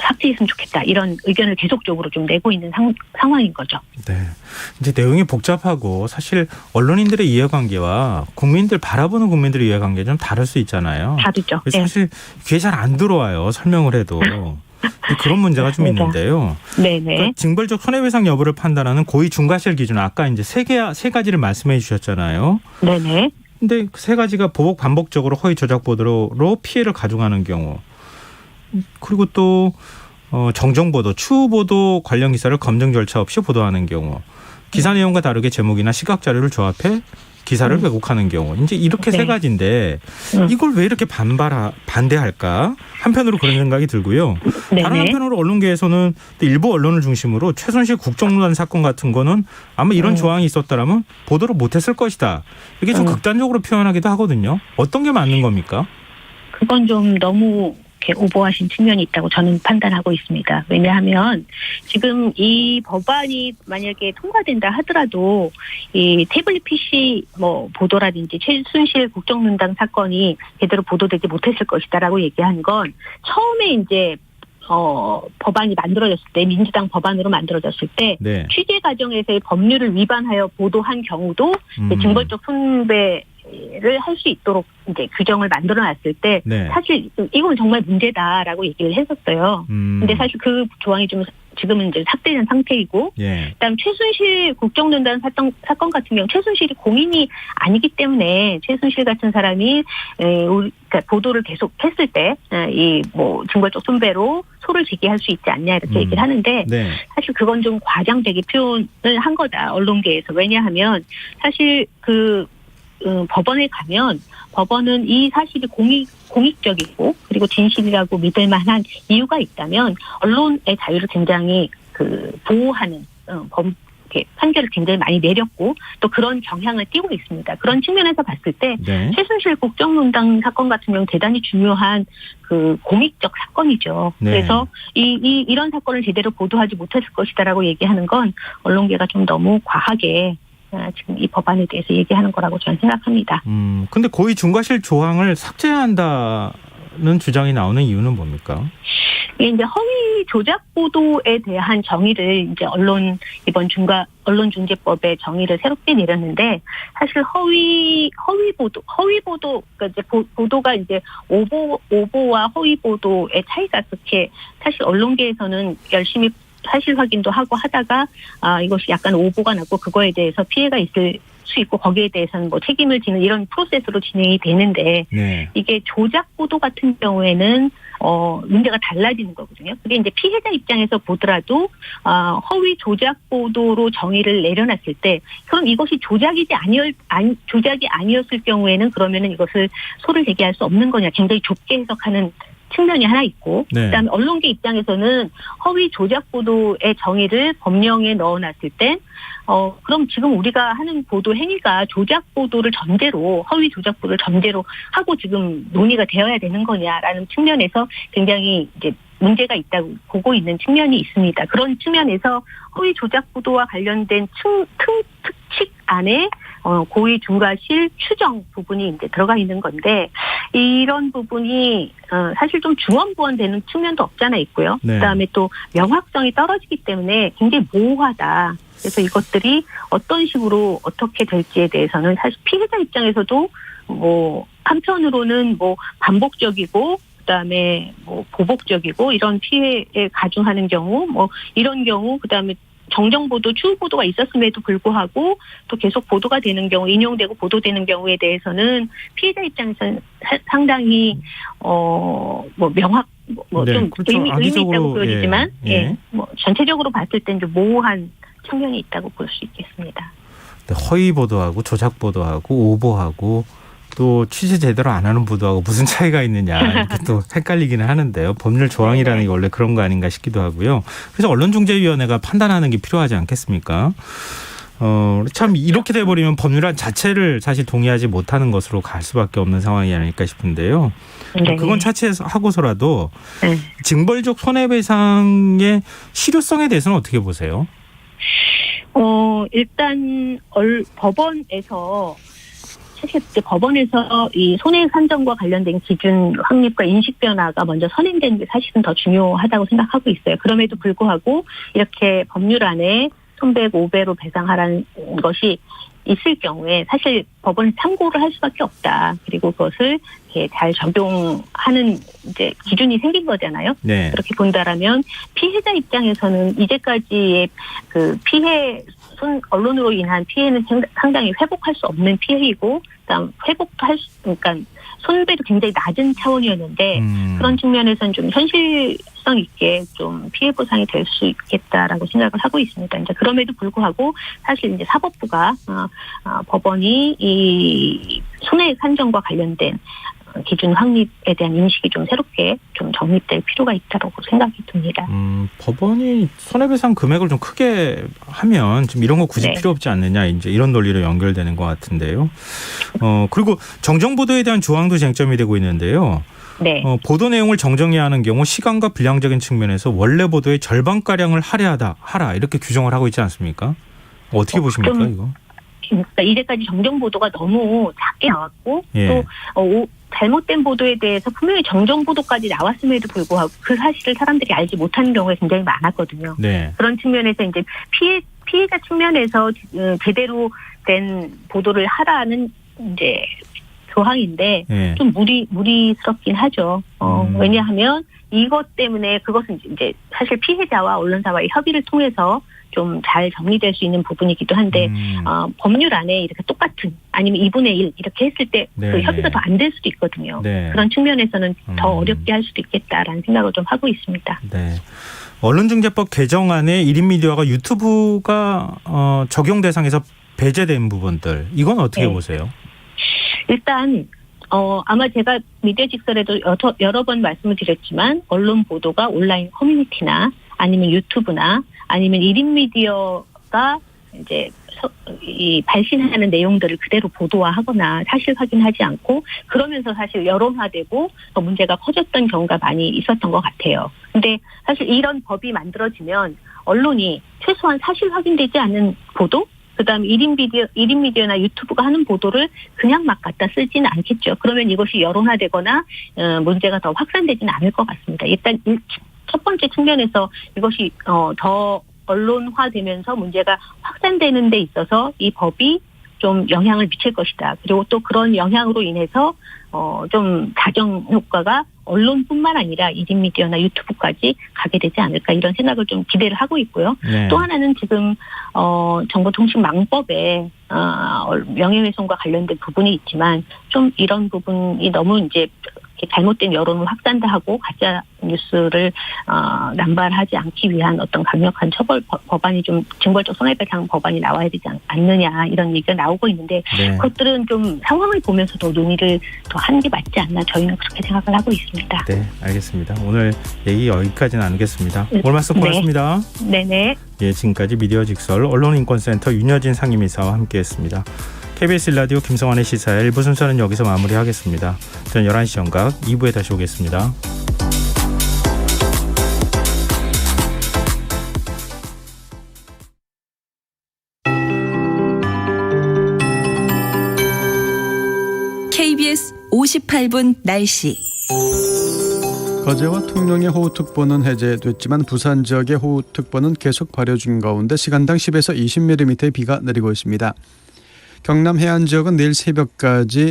삭제했으면 좋겠다. 이런 의견을 계속적으로 좀 내고 있는 상황인 거죠. 네. 이제 내용이 복잡하고 사실 언론인들의 이해관계와 국민들 바라보는 국민들의 이해관계 좀 다를 수 있잖아요. 다르죠. 그래서 사실 귀에 잘 안 들어와요. 설명을 해도. 그런 문제가 좀 있는데요. 네네. 그러니까 징벌적 손해배상 여부를 판단하는 고의 중과실 기준 아까 이제 세 가지를 말씀해 주셨잖아요. 네네. 근데 그 세 가지가 보복 반복적으로 허위 조작 보도로 피해를 가중하는 경우, 그리고 또 정정보도, 추후보도 관련 기사를 검증 절차 없이 보도하는 경우, 기사 내용과 다르게 제목이나 시각 자료를 조합해 기사를 왜곡하는 경우, 이제 이렇게 세 가지인데 이걸 왜 이렇게 반대할까? 한편으로 그런 생각이 들고요. 네네. 다른 한편으로 언론계에서는 또 일부 언론을 중심으로 최순실 국정농단 사건 같은 거는 아마 이런 조항이 있었다라면 보도를 못했을 것이다. 이게 좀 극단적으로 표현하기도 하거든요. 어떤 게 맞는 겁니까? 그건 좀 너무 이렇게 오버하신 측면이 있다고 저는 판단하고 있습니다. 왜냐하면 지금 이 법안이 만약에 통과된다 하더라도 이 태블릿 PC 보도라든지 최순실 국정농단 사건이 제대로 보도되지 못했을 것이다라고 얘기한 건 처음에 이제 법안이 만들어졌을 때, 민주당 법안으로 만들어졌을 때 네. 취재 과정에서의 법률을 위반하여 보도한 경우도 징벌적 손배를 할 수 있도록 이제 규정을 만들어놨을 때 네. 사실 이건 정말 문제다라고 얘기를 했었어요. 근데 사실 그 조항이 좀 지금은 이제 삭제된 상태이고, 예. 그다음 최순실 국정농단 사건 같은 경우 최순실이 공인이 아니기 때문에 최순실 같은 사람이 그러니까 보도를 계속 했을 때 이 징벌적 손배로 소를 제기할 수 있지 않냐 이렇게 얘기를 하는데 네. 사실 그건 좀 과장되게 표현을 한 거다, 언론계에서. 왜냐하면 사실 법원에 가면 법원은 이 사실이 공익적이고 그리고 진실이라고 믿을 만한 이유가 있다면 언론의 자유를 굉장히 보호하는 판결을 굉장히 많이 내렸고 또 그런 경향을 띠고 있습니다. 그런 측면에서 봤을 때 네. 최순실 국정농단 사건 같은 경우 대단히 중요한 공익적 사건이죠. 네. 그래서 이런 사건을 제대로 보도하지 못했을 것이다라고 얘기하는 건 언론계가 좀 너무 과하게 지금 이 법안에 대해서 얘기하는 거라고 저는 생각합니다. 근데 고의 중과실 조항을 삭제해야 한다는 주장이 나오는 이유는 뭡니까? 이게 이제 허위 조작 보도에 대한 정의를 이제 언론중재법의 정의를 새롭게 내렸는데, 사실 허위 보도 그러니까 이제 보도가 이제 오보와 허위 보도의 차이가 그렇게 사실 언론계에서는 열심히 사실 확인도 하고 하다가 이것이 약간 오보가 났고 그거에 대해서 피해가 있을 수 있고 거기에 대해서는 책임을 지는 이런 프로세스로 진행이 되는데, 네. 이게 조작 보도 같은 경우에는 문제가 달라지는 거거든요. 그게 이제 피해자 입장에서 보더라도 허위 조작 보도로 정의를 내려놨을 때, 그럼 이것이 조작이 아니었을 경우에는 그러면은 이것을 소를 제기할 수 없는 거냐, 굉장히 좁게 해석하는 측면이 하나 있고, 네. 그다음에 언론계 입장에서는 허위 조작 보도의 정의를 법령에 넣어놨을 땐 그럼 지금 우리가 하는 보도 행위가 조작 보도를 전제로, 허위 조작 보도를 전제로 하고 지금 논의가 되어야 되는 거냐라는 측면에서 굉장히 이제 문제가 있다고 보고 있는 측면이 있습니다. 그런 측면에서 허위 조작 보도와 관련된 특칙 안에 고의 중과실 추정 부분이 이제 들어가 있는 건데, 이런 부분이 사실 좀 중언부언되는 측면도 없지 않아 있고요. 네. 그다음에 또 명확성이 떨어지기 때문에 굉장히 모호하다. 그래서 이것들이 어떤 식으로 어떻게 될지에 대해서는 사실 피해자 입장에서도 한편으로는 반복적이고 그다음에 보복적이고 이런 피해에 가중하는 경우, 이런 경우, 그다음에 정정보도, 추후보도가 있었음에도 불구하고 또 계속 보도가 되는 경우, 인용되고 보도되는 경우에 대해서는 피해자 입장에서는 상당히 명확, 네, 좀 그렇죠. 의미 있다고 보여지지만, 예. 전체적으로 봤을 땐 좀 모호한 측면이 있다고 볼 수 있겠습니다. 허위 보도하고 조작 보도하고 오보하고 또 취재 제대로 안 하는 보도하고 무슨 차이가 있느냐 이렇게 또 헷갈리기는 하는데요. 법률 조항이라는 게 원래 그런 거 아닌가 싶기도 하고요. 그래서 언론중재위원회가 판단하는 게 필요하지 않겠습니까? 참 이렇게 돼버리면 법률안 자체를 사실 동의하지 못하는 것으로 갈 수밖에 없는 상황이 아닐까 싶은데요. 네. 그건 차치하고서라도 네. 징벌적 손해배상의 실효성에 대해서는 어떻게 보세요? 일단 법원에서 사실 이제 법원에서 이 손해 산정과 관련된 기준 확립과 인식 변화가 먼저 선행되는 게 사실은 더 중요하다고 생각하고 있어요. 그럼에도 불구하고 이렇게 법률안에 손백 5배로 배상하라는 것이 있을 경우에 사실 법원이 참고를 할 수밖에 없다. 그리고 그것을 이렇게 잘 적용하는 이제 기준이 생긴 거잖아요. 네. 그렇게 본다라면 피해자 입장에서는 이제까지의 그 피해 언론으로 인한 피해는 상당히 회복할 수 없는 피해이고, 그다음 회복도 그러니까 손배도 굉장히 낮은 차원이었는데 그런 측면에서는 좀 현실성 있게 좀 피해 보상이 될 수 있겠다라고 생각을 하고 있습니다. 이제 그럼에도 불구하고 사실 이제 사법부가 법원이 이 손해 산정과 관련된 기준 확립에 대한 인식이 좀 새롭게 좀 정립될 필요가 있다고 생각이 듭니다. 법원이 손해배상 금액을 좀 크게 하면 좀 이런 거 굳이 네. 필요 없지 않느냐 이제 이런 논리로 연결되는 것 같은데요. 그리고 정정 보도에 대한 조항도 쟁점이 되고 있는데요. 네. 보도 내용을 정정해야 하는 경우 시간과 분량적인 측면에서 원래 보도의 절반가량을 하라 이렇게 규정을 하고 있지 않습니까? 어떻게 보십니까 이거? 그러니까 이제까지 정정 보도가 너무 작게 나왔고 예. 또 잘못된 보도에 대해서 분명히 정정 보도까지 나왔음에도 불구하고 그 사실을 사람들이 알지 못하는 경우가 굉장히 많았거든요. 네. 그런 측면에서 이제 피해자 측면에서 제대로 된 보도를 하라는 이제 조항인데 네. 좀 무리스럽긴 하죠. 왜냐하면 이것 때문에 그것은 이제 사실 피해자와 언론사와의 협의를 통해서 좀 잘 정리될 수 있는 부분이기도 한데 법률 안에 이렇게 똑같은 아니면 2분의 1 이렇게 했을 때 그 네. 협의가 더 안 될 수도 있거든요. 네. 그런 측면에서는 더 어렵게 할 수도 있겠다라는 생각을 좀 하고 있습니다. 네. 언론중재법 개정안에 1인 미디어가 유튜브가 적용 대상에서 배제된 부분들 이건 어떻게 네. 보세요? 일단 아마 제가 미디어 직설에도 여러 번 말씀을 드렸지만 언론 보도가 온라인 커뮤니티나 아니면 유튜브나 아니면 1인 미디어가 이제 이 발신하는 내용들을 그대로 보도화하거나 사실 확인하지 않고 그러면서 사실 여론화되고 더 문제가 커졌던 경우가 많이 있었던 것 같아요. 근데 사실 이런 법이 만들어지면 언론이 최소한 사실 확인되지 않은 보도 그다음 1인 미디어나 유튜브가 하는 보도를 그냥 막 갖다 쓰지는 않겠죠. 그러면 이것이 여론화되거나 문제가 더 확산되지는 않을 것 같습니다. 일단 첫 번째 측면에서 이것이 더 언론화되면서 문제가 확산되는 데 있어서 이 법이 좀 영향을 미칠 것이다. 그리고 또 그런 영향으로 인해서 좀 가정 효과가 언론뿐만 아니라 1인 미디어나 유튜브까지 가게 되지 않을까 이런 생각을 좀 기대를 하고 있고요. 네. 또 하나는 지금 정보통신망법에 명예훼손과 관련된 부분이 있지만 좀 이런 부분이 너무 이제 잘못된 여론을 확산다 하고 가짜 뉴스를 남발하지 않기 위한 어떤 강력한 처벌 법안이 좀 징벌적 손해배상 법안이 나와야 되지 않느냐 이런 얘기가 나오고 있는데 네. 그것들은 좀 상황을 보면서도 논의를 더 하는 게 맞지 않나 저희는 그렇게 생각을 하고 있습니다. 네, 알겠습니다. 오늘 얘기 여기까지 나누겠습니다. 오늘 말씀 고맙습니다. 네네. 예, 지금까지 미디어 직설 언론인권센터 윤여진 상임이사와 함께했습니다. KBS 라디오 김성환의 시사회 1부 순서는 여기서 마무리하겠습니다. 저는 11시 정각 2부에 다시 오겠습니다. KBS 58분 날씨. 거제와 통영의 호우특보는 해제됐지만 부산 지역의 호우특보는 계속 발효 중 가운데 시간당 10에서 20mm의 비가 내리고 있습니다. 경남 해안 지역은 내일 새벽까지